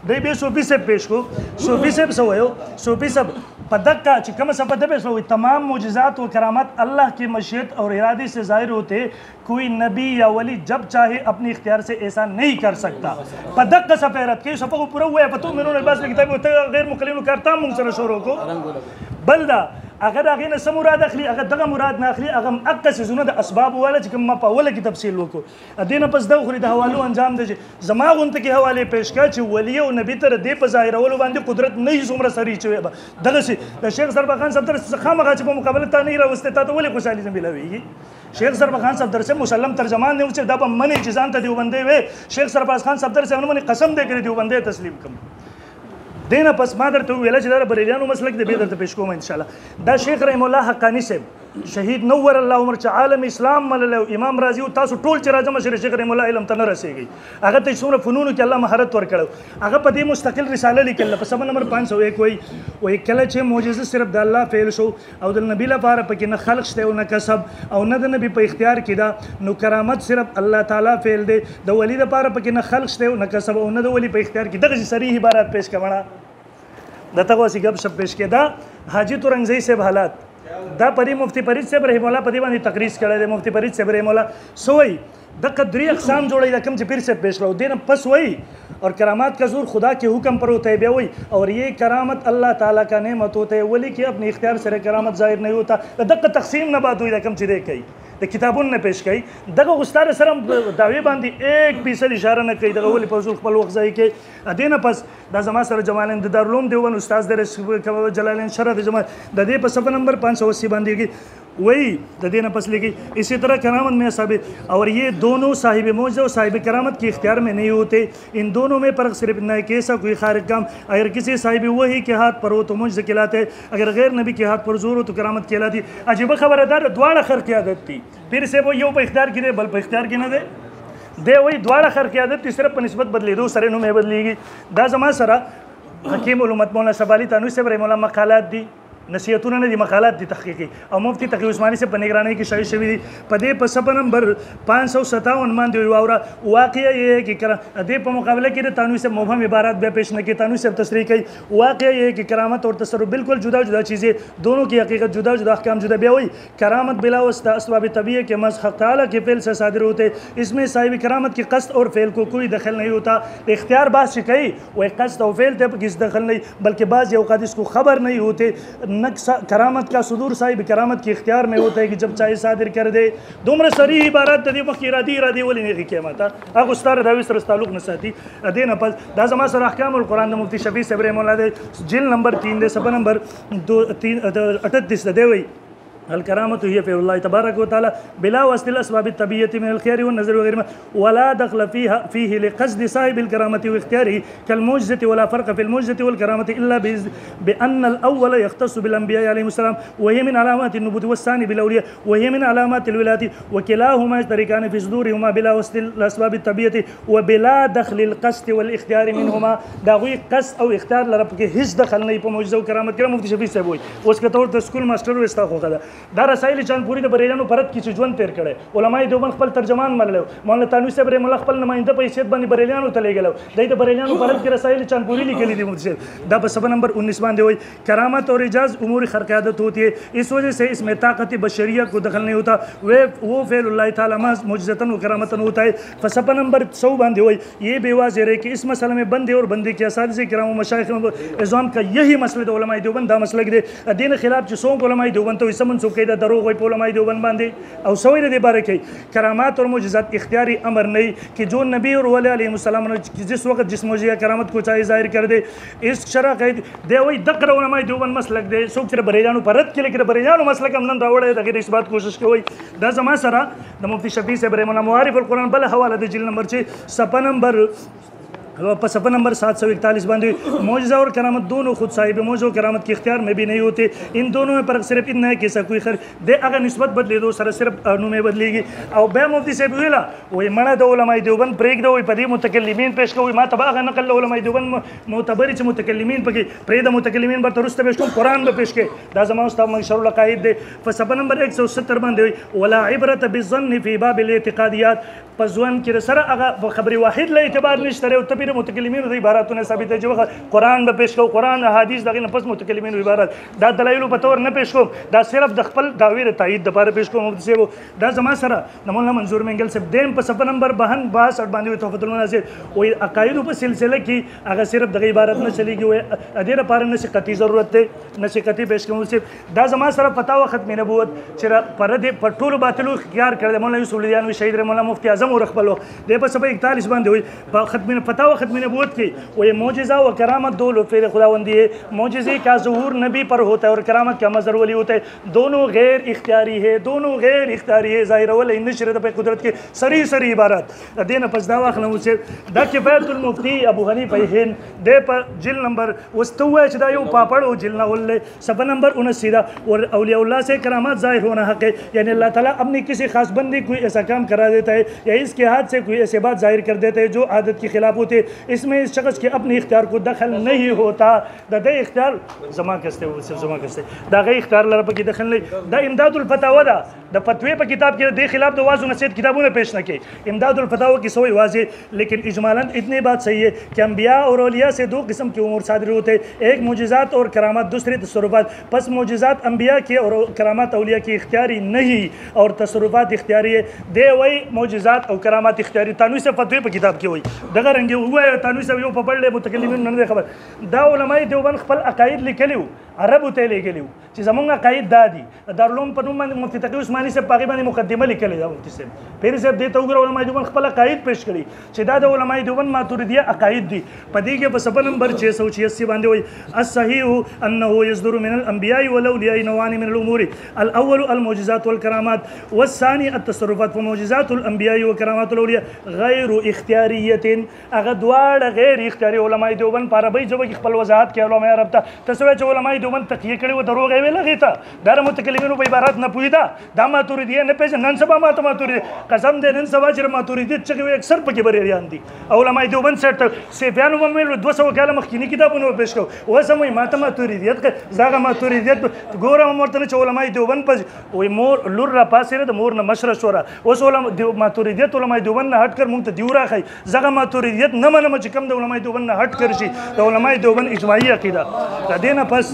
دی به صوفی سے پیش کو صوفی سے سو ویو صوفی سب پدکا چې کوم څه پد به سو تمام معجزات و کرامات اللہ کی مشیت اور ارادے سے ظاہر ہوتے کوئی نبی یا ولی جب چاہے اپنے اختیار سے ایسا نہیں کر سکتا پدکا سفیرت کې صفه پورا وای پتو منو نه بس کتاب غیر مقلل کارتا مونږ سره شروع کو بلدا اگر هغه نه سم مراد اخلي هغه دغه مراد نه اخلي هغه اقص زونه د اسباب ولا چې کوم په اوله کې تفصیل وکړو ادینه پس د خوري د حوالو انجام دی زما غونته کې حواله پیش کا چې ولی او نبی تر دې په ظاهرولو باندې قدرت نه زمره سری چې دغه شي د شیخ سرور خان صاحب تر خامغه چې په مقابله ته نه راوسته ته ولې خوشالي نه ملويږي شیخ سرور خان صاحب درسه مسلم ترجمان نه چې دا په منی چې ځان ته دیوبندې وي شیخ سرور خان صاحب درسه نه قسم دې کړی دیوبندې تسلیم کوم دینا پس ما درته ویل چې دا بریلیانو مسلک دی به درته پیش کوم ان شاء الله دا شیخ رحم الله حقانی صاحب شهید نور الله عمر چې عالم اسلام ملل امام رازی تاسو ټول چې راځم شیخ رحم الله علم ته نه رسیږي هغه ته څومره فنونو کې الله مهارت ورکړو هغه په دې مستقل رساله لیکل په صفحه نمبر 501 وای کله چې معجزه صرف د الله فعل شو او د نبی لپاره پکې نه خلق شته او نه کسب او نه د نبی په اختیار کې دا نو کرامت صرف الله تعالی فعل دی د ولی لپاره پکې نه خلق شته او نه کسب او نه د ولی په اختیار کې دغه صریح عبارت پیش کړه دته واسی گپ شپ پیش کېدا حاجی تورنګزئی صاحب حالات دا پری مفتی فرید صاحب رحم الله په دې باندې تقریر کړی دی مفتی فرید صاحب رحم الله سوئی د قدری اقسام جوړی د کم چې پیر صاحب پیش لو دین پس وئی اور کرامات کا زور خدا کے حکم پر ہوتا ہے بیا وئی اور یہ کرامت اللہ تعالیٰ کا نعمت ہوتا ہے ولی کہ اپنے اختیار سے کرامت ظاہر نہیں ہوتا دغه تقسیم نه بات ہوئی د کم چې دی کوي د کتابونو نه پیش کوي دغه استاد سره داوی باندې 1% اشاره نه کوي دغه ولی په ځل خپل وخت ځای کې ادینه پس د زما سره جمالین د دارالعلوم دیوبند استاد در جلالین شرف جمال د دې په صفحه نمبر 580 باندې کې وہی ددین پس لکھی اسی طرح کرامت میں ثابت اور یہ دونوں صاحب معجزہ اور صاحب کرامت کے اختیار میں نہیں ہوتے ان دونوں میں فرق صرف نہ کہ ایسا کوئی خارج کام اگر کسی صاحب وہی کے ہاتھ پر ہو تو معجزہ کہلاتے اگر غیر نبی کے ہاتھ پر زور ہو تو کرامت کہلاتی عجیب خبر دار دواړه خر کی عادت تھی پھر سے وہ یو په اختیار کې دی بل په اختیار کې نه دی دی وہی دواړه خر کی عادت تھی صرف په نسبت بدلیدو سره نو مې بدلیږي دا زما سره حکیم علومت مولانا سبالی تانوی صاحب رحم الله مقالات دي نصیحتونه نه دي مقالات دي تحقیقي او مفتی تقی عثماني سے په نگرانی کې شایع شوی دي په دې په صفحه نمبر 557 باندې ویاوره واقعا یہ ہے کہ دې په مقابله کې د تانوی سے مبهم عبارات بیا پیش نه کی تانوی سے تصریح کی واقعا یہ ہے کہ کرامت اور تصرف بالکل جدا جدا چیزیں دونوں کی حقیقت جدا جدا احکام جدا بیا وہی کرامت بلا واسطہ اسباب طبیعی کے محض حق تعالی کے فعل سے صادر ہوتے اس میں صاحب کرامت کی قصد اور فعل کو کوئی دخل نہیں ہوتا اختیار بعض سے کہی وہ قصد اور فعل تے کس دخل نہیں بلکہ بعض اوقات اس کو خبر نہیں ہوتے करामत का सुदूर साहिब करामत के इख्तियार में होता है कि जब चाहे सादिर कर दे दुमर सरी इबारत दी मखी इरादी वली नहीं किया माता अग उस्तार रविस रस ताल्लुक नसाती अदे नपस दाजमा सर अहकामुल कुरान मुफ्ती शफी सबरे मौला दे जिल नंबर 3 दे सफा नंबर 38 दे वही अलकरामत हिय फ़िअलुल्लाह तबारक व तआला बिला वस्तिल अस्बाब तबीयती मिनल खैर व नज़र वगैरह वला दखल फ़ीही लिक़स्द साहिबिल करामती व इख्तियारी कल मुअज्ज़ति वला फ़र्क़ फ़िल मुअज्ज़ति वल करामती इल्ला बिअन्नल अव्वल यख़्तस्सु बिल अंबिया अलैहिमुस्सलाम व हिय मिन अलामातिन नबुव्वति वस्सानी बिल औलिया व हिय मिन अलामातिल विलायती व किलाहुमा यश्तरिकान फ़ी सुदूरिहिमा बिला वस्तिल अस्बाब तबीयती व बिला दखलिल क़स्द वल इख्तियारी मिनहुमा दागुई क़स्द और इख्तियार लरब के हिज दखल नहीं प मुअज्ज़ा करामत के मुफ्ती शफी साहब होई उसके तौर पर स्कूल मास्टर वस्ता होगा دا رسائل چانپوري د بریلیانو پرد کې چې ژوند تیر کړي علماء دیوبند خپل ترجمان مللو مولانا تانوي صاحب رحم الله خپل نماینده په حیثیت باندې بریلیانو ته لېږلو د بریلیانو پرد کې رسائل چانپوري لیکلي دي مفتی صاحب دا په صفحه نمبر 19 باندې وایي کرامت اور اعجاز امور خرق عادت ہوتی ہے اس وجہ سے اس میں طاقت بشریہ کو دخل نہیں ہوتا وہ فعل اللہ تعالیٰ معجزتاً و کرامتاً ہوتا ہے صفحہ نمبر 100 باندې وایي یہ بھی واضح ہے کہ اس مسئلے میں بندے اور بندے کے اساتذہ کرام و مشایخ اعظام کا یہی مسئلہ د علماء دیوبند دا مسلک دی دین خلاف چې څوک علماء دیوبند ته سمون څوک دا دروغ وایي علماء دیوبند باندې او سوی دې بارے کې کرامات اور معجزات اختیاری امر نہیں کہ جو نبی اور ولی علیہ السلام نے جس وقت جس معجزہ کرامت کو چاہے ظاہر کر دے اس شرع قید دے وہی دقر علماء دیوبند مسلک دے سوک چر بریجانو پرد کے لیکن بریجانو مسلک ہم نن راوڑے تاکہ اس بات کوشش کوئی دا زمان سرا دا مفتی شفیع صاحب رحمہ اللہ معارف القرآن بل حوالہ دے جلد نمبر 6 صفحہ نمبر 741 باندھی معجزہ اور کرامت دونوں خود صاحب معجزہ اور کرامت کے اختیار میں بھی نہیں ہوتے ان دونوں میں فرق صرف اتنا ہے کہ ایسا کوئی دے اگر نسبت بدلے دو سر صرف نو میں بدلے گی اور بے مفتی صاحب ویلا وہی منا دو علماء دیوبند پریک دو پدی متکلمین پیش کو ما تبا اگر نقل علماء دیوبند معتبر چ متکلمین پکی پرید متکلمین بر ترست پیش کو قرآن میں پیش کے دا زمان استاد منشور القائد دے صفحہ نمبر 170 باندھی ولا عبرت بالظن فی باب الاعتقادیات پزوان کی سر اگر خبر واحد لا اعتبار نشترے او تبیر متکلمین دی عبارتوں نے ثابت ہے جو قرآن میں پیش کو قرآن احادیث دغه نفس متکلمین عبارت دا دلایل په تور نه پیش کو دا صرف د خپل داویر تایید د لپاره پیش کو مفتی صاحب دا زما سره د مولانا منظور منګل صاحب دیم په صفحه نمبر 62 باندې تحفۃ المناظر او عقاید په سلسله کې هغه صرف دغه عبارت نه چلیږي او ادیره لپاره نصیحتي ضرورت ده نصیحتي پیش کوم صاحب دا زما سره فتاوا ختم نبوت چې پر دې په ټولو باطلو اختیار کړل مولانا یوسف لیدانوی شهید مولانا مفتی اعظم اور خپلو د په صفحه 41 باندې وي په ختم فتاوا ختم نبوت کی وہ یہ معجزہ و کرامت دو لطف خداوندی ہے معجزے کا ظہور نبی پر ہوتا ہے اور کرامت کا مظہر ولی ہوتا ہے دونوں غیر اختیاری ہے دونوں غیر اختیاری ہے ظاہر ولی نشرت پہ قدرت کے سری سری عبارت دین پس دعوا خلم سے دا کفایت المفتی ابو حنیفہ ہند دے پر جل نمبر وستوہ چدا یو پاپڑو جل نہ صفحہ نمبر 79 اور اولیاء اللہ سے کرامات ظاہر ہونا حق ہے یعنی اللہ تعالیٰ اپنی کسی خاص بندی کوئی ایسا کام کرا دیتا ہے یا اس کے ہاتھ سے کوئی ایسے بات ظاہر کر دیتا ہے جو عادت کے خلاف ہوتے اس میں اس شخص کے اپنے اختیار کو دخل نہیں ہوتا دا دے اختیار زمان کستے وہ صرف زمان کستے دا غی اختیار لرب کی دخل نہیں دا امداد الفتاوہ دا فتوی پہ کتاب کے دے خلاف دو واضح نصیحت کتابوں نے پیش نہ کی امداد الفتاوہ کی سوئی واضح لیکن اجمالاً اتنی بات صحیح ہے کہ انبیاء اور اولیاء سے دو قسم کے امور صادر ہوتے ایک معجزات اور کرامات دوسرے تصرفات پس معجزات انبیاء کے اور کرامات اولیاء کی اختیاری نہیں اور تصرفات اختیاری ہے دے وہی معجزات اور کرامات اختیاری تانوی سے فتوی پہ کتاب کی ہوئی دغه رنګ هو تانوي سره یو په پړلې متکلمین نه خبر دا علماء دیوبند خپل عقاید لیکلیو عربو ته لیکلیو چې زمونږ عقاید دادي دارالعلوم په نوم باندې مفتی تقی عثماني صاحب پاغي باندې مقدمه لیکلې دا مفتی صاحب پیر صاحب دې ته وګورئ علماء دیوبند خپل عقاید پیش کړي چې دا د علماء دیوبند ماتوریدیه عقاید دي په دې کې په صفحه نمبر 686 باندې وایي الصحیح انه يصدر من الانبیاء والاولیاء نوعان من الامور الاول المعجزات والكرامات والثاني التصرفات ومعجزات الانبیاء وكرامات الاولیاء غیر اختیاریه اگر دواړه غیر اختیاري علماء دیوبند په عربي ژبه کې خپل وضاحت کوي علماء عرب ته تاسو چې علماء دیوبند تقیه کړي و دروغ ویل غیته دا متکلمینو په عبارت نه پویدا دا ماتوریدیه نه پېژن نن سبا ماته ماتوریدی قسم دې نن سبا چې ماتوریدی چې اکثر پکې بریریان دي علماء دیوبند سره سیفیانو باندې 200 کاله مخکینی کتابونه پیش کو و سمې ماته ماتوریدیت زاغه ماتوریدیت ګورم مرته چې علماء دیوبند په وای مور لور را پاسره د مور نه مشره شورا اوس علماء ماتوریدیت علماء دیوبند نه هټ کر مونږ ته دیورا خای زاغه ماتوریدیت نه منم چې کم د علماء دیوبند نه هټ کر شي د علماء دیوبند اجماعي عقیده دا دینه پس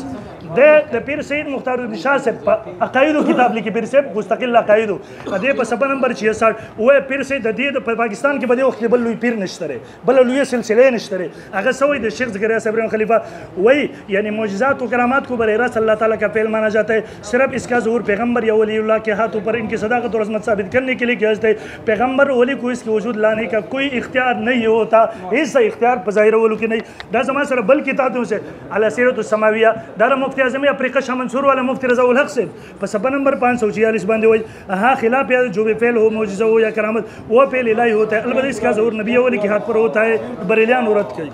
د پیر سید مختار الدین شاه صاحب عقایدو کتاب لیکي پیر صاحب مستقل عقایدو دې په صفحه نمبر 66 وای پیر سید د دې په پاکستان کې بده وخت بل لوی پیر نشته بل لوی سلسله نشته هغه سوی د شیخ زکریا صاحب خلیفہ وای یعنی معجزات و کرامات کو برے راست اللہ تعالیٰ کا فعل مانا جاتا ہے صرف اس کا ظہور پیغمبر یا ولی اللہ کے ہاتھوں پر ان کی صداقت اور عظمت ثابت کرنے کے لیے کیا جاتا ہے پیغمبر ولی کو اس کے وجود لانے کا کوئی اختیار نہیں ہوتا ایسا اختیار بظاہر ولو کی نہیں دا زمان سر بل کتابوں سے علی سیرت السماویہ دار مفتی اعظم افریقہ شاہ منصور والا مفتی رضا الحق سے پس صفحہ نمبر 546 باندې وای ہاں خلاف یا جو بھی فعل ہو معجزہ ہو یا کرامت وہ فعل الہی ہوتا ہے البتہ اس کا ظہور نبی ولی کے ہاتھ پر ہوتا ہے بریلیان عورت کی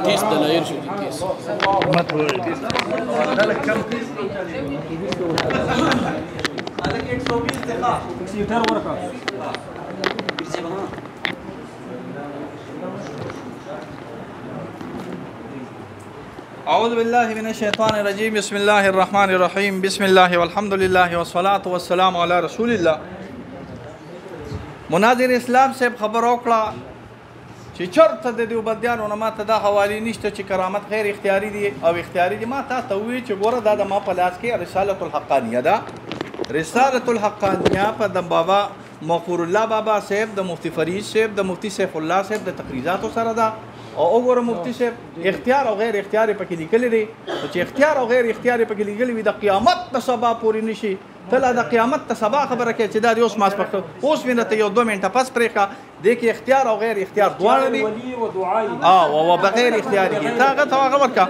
تیس دلائل شو دي تیس مت ہوئے سیٹر ورکا اعوذ باللہ من الشیطان الرجیم بسم اللہ الرحمن الرحیم بسم اللہ والحمد للہ والصلاة والسلام علی رسول اللہ مناظر اسلام سے خبر وکړه چې چرته د دیوبندیانو نه ماته دا حوالې نشته چې کرامت غیر اختیاري دي او اختیاري دي. ما تاسو ته ووایي چې ګوره دا د ما په لاس کې رسالة الحقانیه ده. رسالة الحقانیه په د بابا مغفور الله بابا صاحب د مفتی فرید صاحب د مفتی سیف الله صاحب د تقریضاتو سره ده او وګوره مفتی صاحب اختیار او غیر اختیار پکې لیکلي دي چې اختیار او غیر اختیار پکې لیکلي وي د قیامت د سبا پورې نشي تله د قیامت ته سبا خبره کوي چې دا د اوس ماسپښین اوس مې ته یو 2 منټه پس پرېښه دې کې اختیار او غیر اختیار دواړه دي ولي و دعائي او بغیر اختیاري دي تا هغه ته ورکړه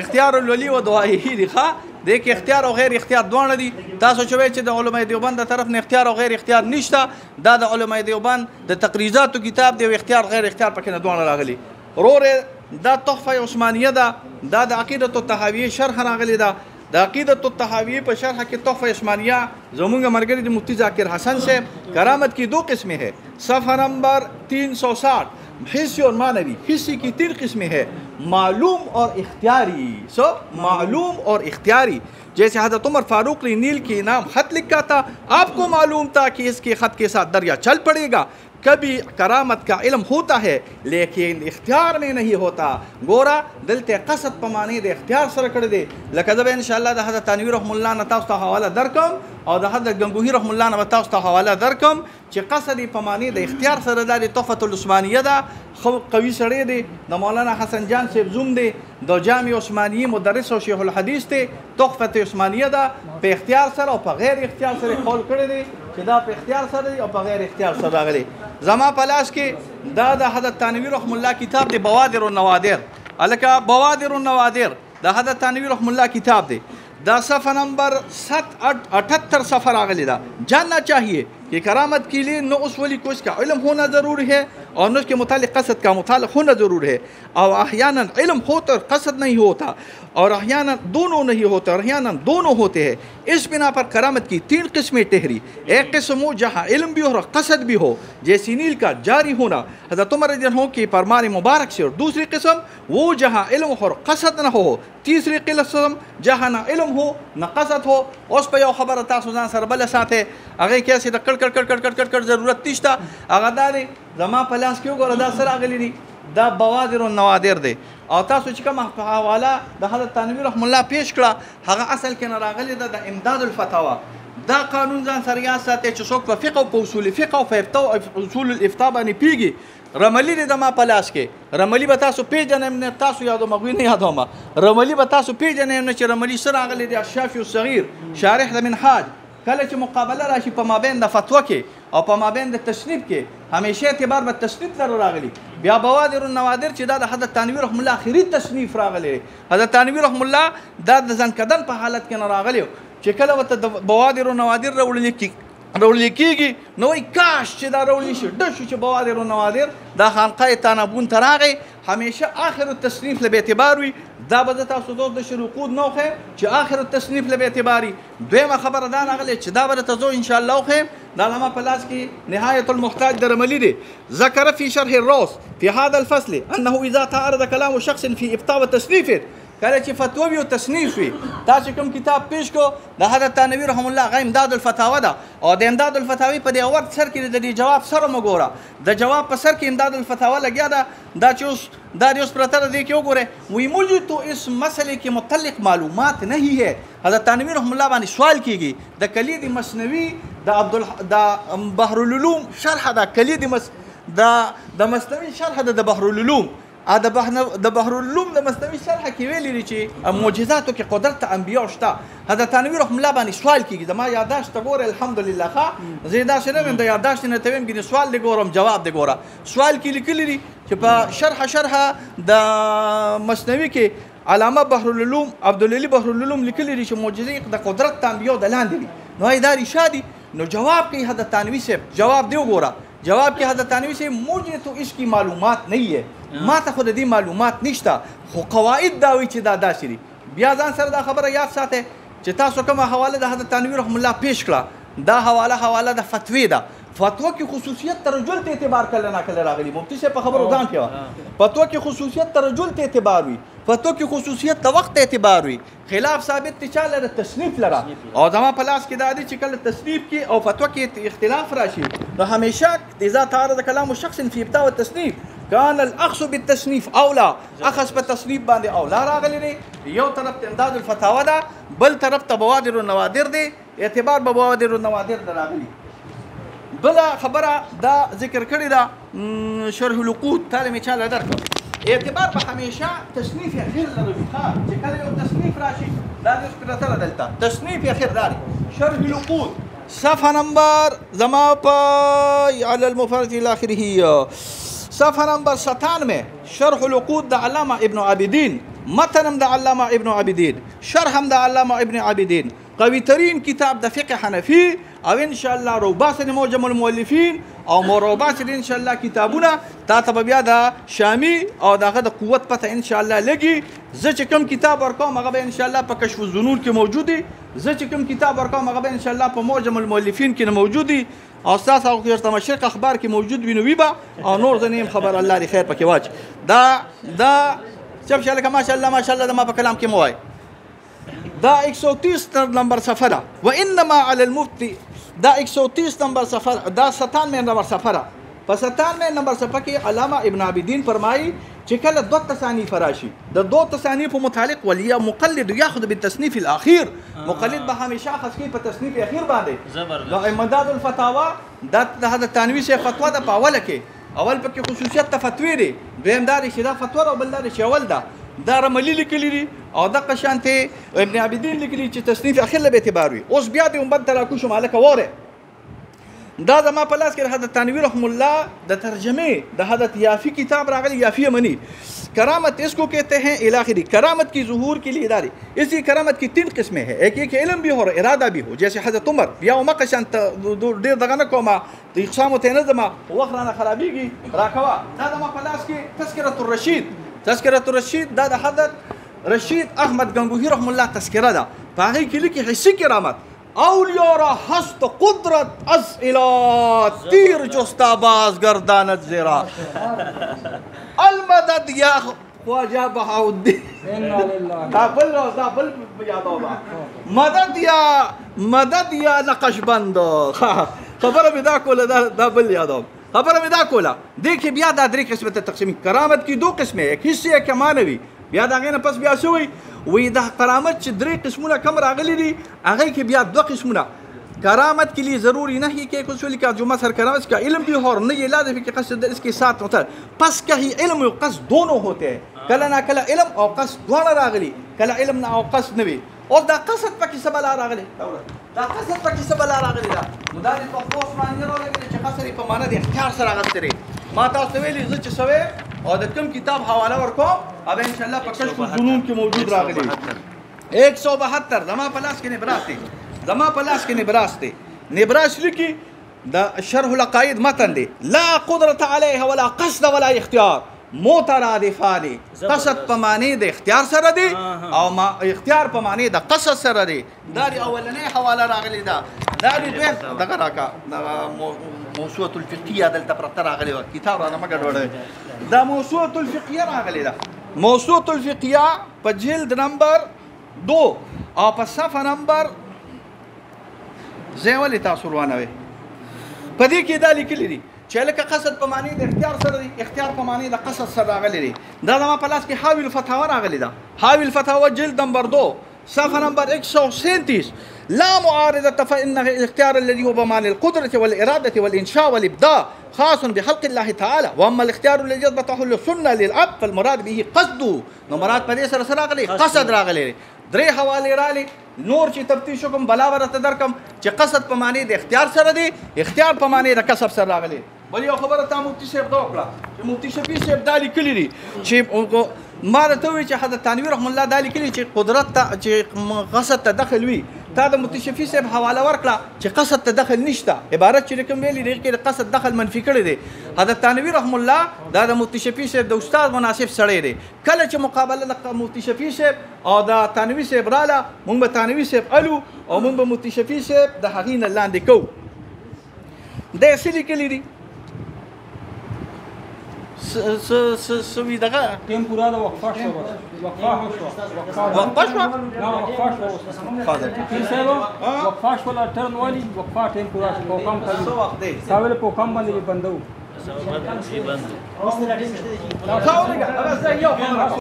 اختیار الولي و دعائي دي ښه دې کې اختیار او غیر اختیار دواړه دي. تاسو چې وایئ چې د علماء دیوبند د طرف نه اختیار او غیر اختیار نشته دا د علماء دیوبند د تقریضاتو کتاب دی او اختیار غیر اختیار پکې نه دواړه راغلي. ورور دا تحفه عثمانیه ده دا د عقیدة الطحاویه شرح راغلی ده د عقیدة الطحاویه په شرح کې تحفه عثمانیه زمونږ ملګري د مفتی ذاکر حسن سے کرامت کی 2 قسمیں ہے. صفحہ نمبر 360 حسی اور معنوی. حسی کی 3 قسمیں ہے معلوم اور اختیاری. معلوم اور اختیاری جیسے حضرت عمر فاروق نے نیل کے نام خط لکھا تھا آپ کو معلوم تھا کہ اس کے خط کے ساتھ دریا چل پڑے گا. کبھی کرامت کا علم ہوتا ہے لیکن اختیار میں نہیں ہوتا. گورا دلتے قصد پمانے دے اختیار سره کړی دی لکه زه به انشاءالله د حضرت تنویر رحم الله نه تاسو ته حواله درکم او د حضرت گنگوهی رحم الله نه تاسو ته حواله درکم چې قصد پمانے د اختیار سره د تحفة العثمانیه ده قوي سړی دی د مولانا حسن جان صاحب زوم دی د جامع عثمانیه مدرس او شیخ الحدیث دی. تحفة عثمانیه ده په اختیار سره او په غیر اختیار سره قول کړی دی چې دا په اختیار سره دی او په غیر اختیار سره راغلی. زما په لاس کې دا د حضرت تنویر رحم الله کتاب دی بوادر النوادر الکه بوادر النوادر د حضرت تنویر رحم الله کتاب دی دا صفحہ نمبر 78 صفحہ راغلی دا. جاننا چاہیے کہ کرامت کے لیے نہ اس ولی کو اس کا علم ہونا ضروری ہے اور نہ اس کے متعلق قصد کا متعلق ہونا ضروری ہے اور احیانا علم ہوتا اور قصد نہیں ہوتا اور احیانا دونوں نہیں ہوتے اور احیانا دونوں ہوتے ہیں. اس بنا پر کرامت کی 3 قسمیں ٹھہری. ایک قسم ہو جہاں علم بھی ہو اور قصد بھی ہو جیسے نیل کا جاری ہونا حضرت عمر رضی اللہ عنہ کی فرمان مبارک سے. اور دوسری قسم وہ جہاں علم ہو اور قصد نہ ہو. تیسری قسم جہاں نہ علم ہو نہ قصد ہو. اوس په یو خبره تاسو ځان سره بل ساته هغه کې چې د کړ ضرورت نشته هغه دا زما په لاس کې وګوره دا سره غلي دي دا بوادر النوادر دی او تاسو چې کوم حواله د حضرت تنویر رحم الله پیش کړه هغه اصل کې نه راغلی ده د امداد الفتاوا. دا قانون ځان سره یاد ساتئ چې څوک په فقه او په اصول فقه او په اصول الافتاء باندې پیږي رملی دی د ما په لاس کې رملی به تاسو پیژنئ نه تاسو یادوم هغوی نه یادوم رملی به تاسو پیژنئ نه چې رملی څه راغلی دی الشافعي الصغیر شارح د منهاج کله چې مقابله راشي په مابین د فتوا کې او په مابین د تصنیف کې همیشه اعتبار به تصنیف سره راغلی. بیا بوادر النوادر چې دا د حضرت تنویر رحم الله آخري تصنیف راغلی. حضرت تنویر رحم الله دا د ځنکدن په حالت کې نه راغلی چې کله ورته د بوادر النوادر راوړل کېږي نو وایي کاش چې دا راوړل شي ډه شو چې بوادر النوادر دا خانقاه تانابون ته راغی. همیشه آخر التصنیف له به اعتبار وي دا به زه تاسو ته د شروقود نه وښیم چې آخر التصنیف له به اعتباري. دویمه خبره دا راغلې چې دا به درته زه انشاءالله وښیم دا زما په لاس کې نهایة المحتاج د رملي دی. ذکر في شرح الروس في هذا الفصل انه اذا تعارض كلام شخص في ابطاء وتصنيف کله چې فتوا وي او تصنیف وي تاسو کوم کتاب پیش کو د حضرت تنویر رحم الله هغه امداد الفتاوا ده او د امداد الفتاوی په دې وخت سر کې د جواب سره مګوره د جواب په سر کې امداد الفتاوا لګیا ده دا چې اوس دا اوس پرته ده کې وګوره وی مجھے تو اس مسئلے کے متعلق معلومات نہیں ہے. حضرت تھانوی رحم الله باندې سوال کیږي د کلید مصنوی د بحر العلوم شرح د کلید د مصنوی شرح د بحر العلوم د بحر العلوم د مصنوی شرح کې ویلي دي چې معجزاتو کې قدرت انبیاء شته. حضرت تھانوی رحم الله باندې سوال کیږي زما یاداشت ته ګوره الحمدلله ښه زه داسې نه ویم د یاداشت نه ته ویم ګینې سوال دې ګورم جواب دې ګوره. سوال کې لیکلي دي چې په شرح د مصنوي کې علامه بحر العلوم عبدالعلي بحر العلوم لیکلي دي چې معجزې د قدرت انبیاء د لاندې دي. نو دا رشا دي. نو جواب کوي حضرت تھانوی صاحب جواب دی وګوره. جواب کې حضرت تھانوی سے مجھے تو اس کی معلومات نہیں ہے ما ته خو د دې معلومات نشته خو قواعد دا وایي چې دا داسې دي. بیا ځان سره دا خبره یاد ساتئ چې تاسو کومه حواله د حضرت تھانوی رحم الله پیش کړه دا حواله د فتوی ده. فتوا کې خصوصیت ترجل ته اعتبار کله نه کله راغلی مفتی صاحب په خبرو ځان کې فتوا کې خصوصیت ترجل ته اعتبار وي فتوا کې خصوصیت د وخت اعتبار وي خلاف ثابت ته چاله د تصنیف لره او زما په لاس کې دا دي چې کله تصنیف کې او فتوا کې اختلاف راشي نو همیشه اذا تعارض كلام الشخص في ابتداء التصنيف كان الاخذ بالتصنيف اولى اخذ بالتصنيف باندې اولى راغلی دی یو طرف ته امداد الفتاوا ده بل طرف ته بوادر النوادر دی اعتبار به بوادر النوادر ده راغلی. بلا خبره دا ذکر کړی دا شرح الوقود تعالی می چاله درکړه اعتبار به همیشه تصنیف اخیر لري چې کله یو تصنیف راشي دا د سپرتل دلته تصنیف اخیر داري شرح الوقود صفحه نمبر زما په على المفرد الى اخره صفحه نمبر 97 شرح الوقود د علامه ابن عابدین متنم د علامه ابن عابدین شرحم د علامه ابن عابدین قوي ترين كتاب د فقه حنفي او ان شاء الله روباسن موجم المؤلفين او مروباسن ان شاء الله كتابونه تا ته بیا د شامي او دغه د قوت پته ان شاء الله لګي زه چې کوم کتاب ورکوم هغه ان شاء الله په کشف الظنون کې موجود دي زه چې کوم کتاب ورکوم هغه ان شاء الله په موجم المؤلفين کې موجود دي او اساس او کې مشرق اخبار کې موجود وي نو ویبا او نور زنیم خبر الله لري خیر پکې واچ دا شب شاله ما شاء الله دا ما په کلام کې موای دا 130 نمبر صفحه ده وانما على المفتي دا 130 نمبر صفحه دا 97 نمبر صفحه په 97 نمبر صفحه کې علامه ابن عابدین فرمایي چې کله دوه تصانیف راشي د دوه تصانیف متعلق ولیا مقلد یاخذ بالتصنیف الاخير مقلد به همیشه اخذ کوي په تصنیف اخیر باندې نو امداد الفتاوا دا د تنوی سے فتوا د پاوله کې اول پکې خصوصیت ته فتوی دی دویم دا چې دا فتوا او بل دا چې اول دا رملی لیکلی دي او د قشانته ابن عابدین لیکلی چې تصنیف اخر له اعتبار وي اوس بیا د امت تراکو شماله کوره دا زما په لاس کې حضرت تنویر رحم الله د ترجمه د حضرت یافی کتاب راغلی یافی منی کرامت اس کو کہتے ہیں الاخری کرامت کی ظہور کے لیے ادارے اسی کرامت کی 3 قسمیں ہیں ایک علم بھی ہو اور ارادہ بھی ہو جیسے حضرت عمر یا مقشن ډیر دغه نه کومه د اقسام ته نظم وخرانه خرابېږي راکوا دا زما په لاس کې تذکرة الرشید دا د حضرت رشید احمد گنگوهی رحم الله تذکره ده په هغې کې لیکي حسی کرامت اولیاء را هست قدرت از اله تیر جستا باز گرداند زیرا المدد یا خواجہ بہاؤالدین دا بل یادوبا مدد یا نقش بند خبره می دا کوله دا بل یادوب خبره می دا کوله دیکھیں بیا دا درې قسمه ته تقسیم کرامت کی 2 قسمه ایک حصہ ایک معنوی بیا دا غینه پس بیا شوی وی دا کرامت چې 3 قسمونه کم راغلی دي هغه کې بیا 2 قسمونه کرامت کے لیے ضروری نہیں کہ کچھ کا جو مثلا کرامت کا علم بھی ہو اور نہیں یہ لازم ہے کہ قصد اس کے ساتھ ہوتا ہے پس کا ہی علم و قصد دونوں ہوتے ہیں کلا نہ کلا علم اور قصد دونوں راغلی کلا علم نہ اور قصد نوی اور دا قصد پکې سبلا راغلی دا قصد پکې سبلا راغلی دا مدارس په پوس باندې راغلی چې قصد په معنا د اختیار سره راغلی ما تاسو ویلي زه چې سوي او د کوم کتاب حواله ورکوم اب ان شاء الله په کشف الظنون کې موجود راغلی 172 زما پلاس کې نه براسته نبراس لکی دا شرح العقائد متن دی لا قدرت علیه ولا قصد ولا اختیار مترادفانی قصد په معنی د اختیار سره دی او ما اختیار په معنی د قصد سره دی دا دی اولنې حواله راغلی دا دی دغه راکا موسوعه الفقهیه دلته پرته راغلی و کتاب را مګ ډوړی دا موسوعه الفقهیه راغلی دا موسوعه الفقهیه په جلد نمبر 2 او په صفحه نمبر زه ولې تاسو روانوي په دې کې دا لیکلي دي چې لکه قصد په معنی د اختیار سره دی، اختیار په معنی د قصد سره راغلی دی. دا زما په لاس کې حاوی الفتاوا راغلی ده. حاوی الفتاوا جلد نمبر 2 صفحه نمبر 137. لا معارضة فإن الاختيار الذي هو بمعنى القدرة والإرادة والإنشاء والإبداع خاص بخلق الله تعالى، وأما الاختيار الذي يضبطه السنة للعبد فالمراد به قصده. نو مراد په دې سره راغلی قصد راغلی. درې حوالې رالی نور چې تفتیش وکم بلا ورته درکم چې قصد په معنی د اختیار سره دی، اختیار په معنی د کسب سره راغلی. بل یو خبره تا مفتي صاحب دا وکړه چې مفتي شفیع صاحب دا لیکلي دي چې ما درته وویل چې حضرت تنویر رحم الله دا لیکلي چې قدرت ته چې قصد ته دخل وي، تا د مفتي شفیع صاحب حواله ورکړه چې قصد ته دخل نشته. عبارت چې کوم ویلي دی کې د قصد دخل منفي کړی دی. حضرت تنویر رحم الله دا د مفتي شفیع صاحب د استاد مناسب سړی دی. کله چې مقابله د مفتي شفیع صاحب او د تنویر صاحب رااله، موږ به تنویر صاحب الو او موږ به مفتي شفیع صاحب د هغې نه لاندې کوو. دا څه لیکلي دي؟ سوي دغه ټیم پورا د وقفه شو وقفه شو فاضل وقفه شو لا ټرن والی وقفه ټیم پورا شو کم کوي څو وخت دی ساول په کم باندې بندو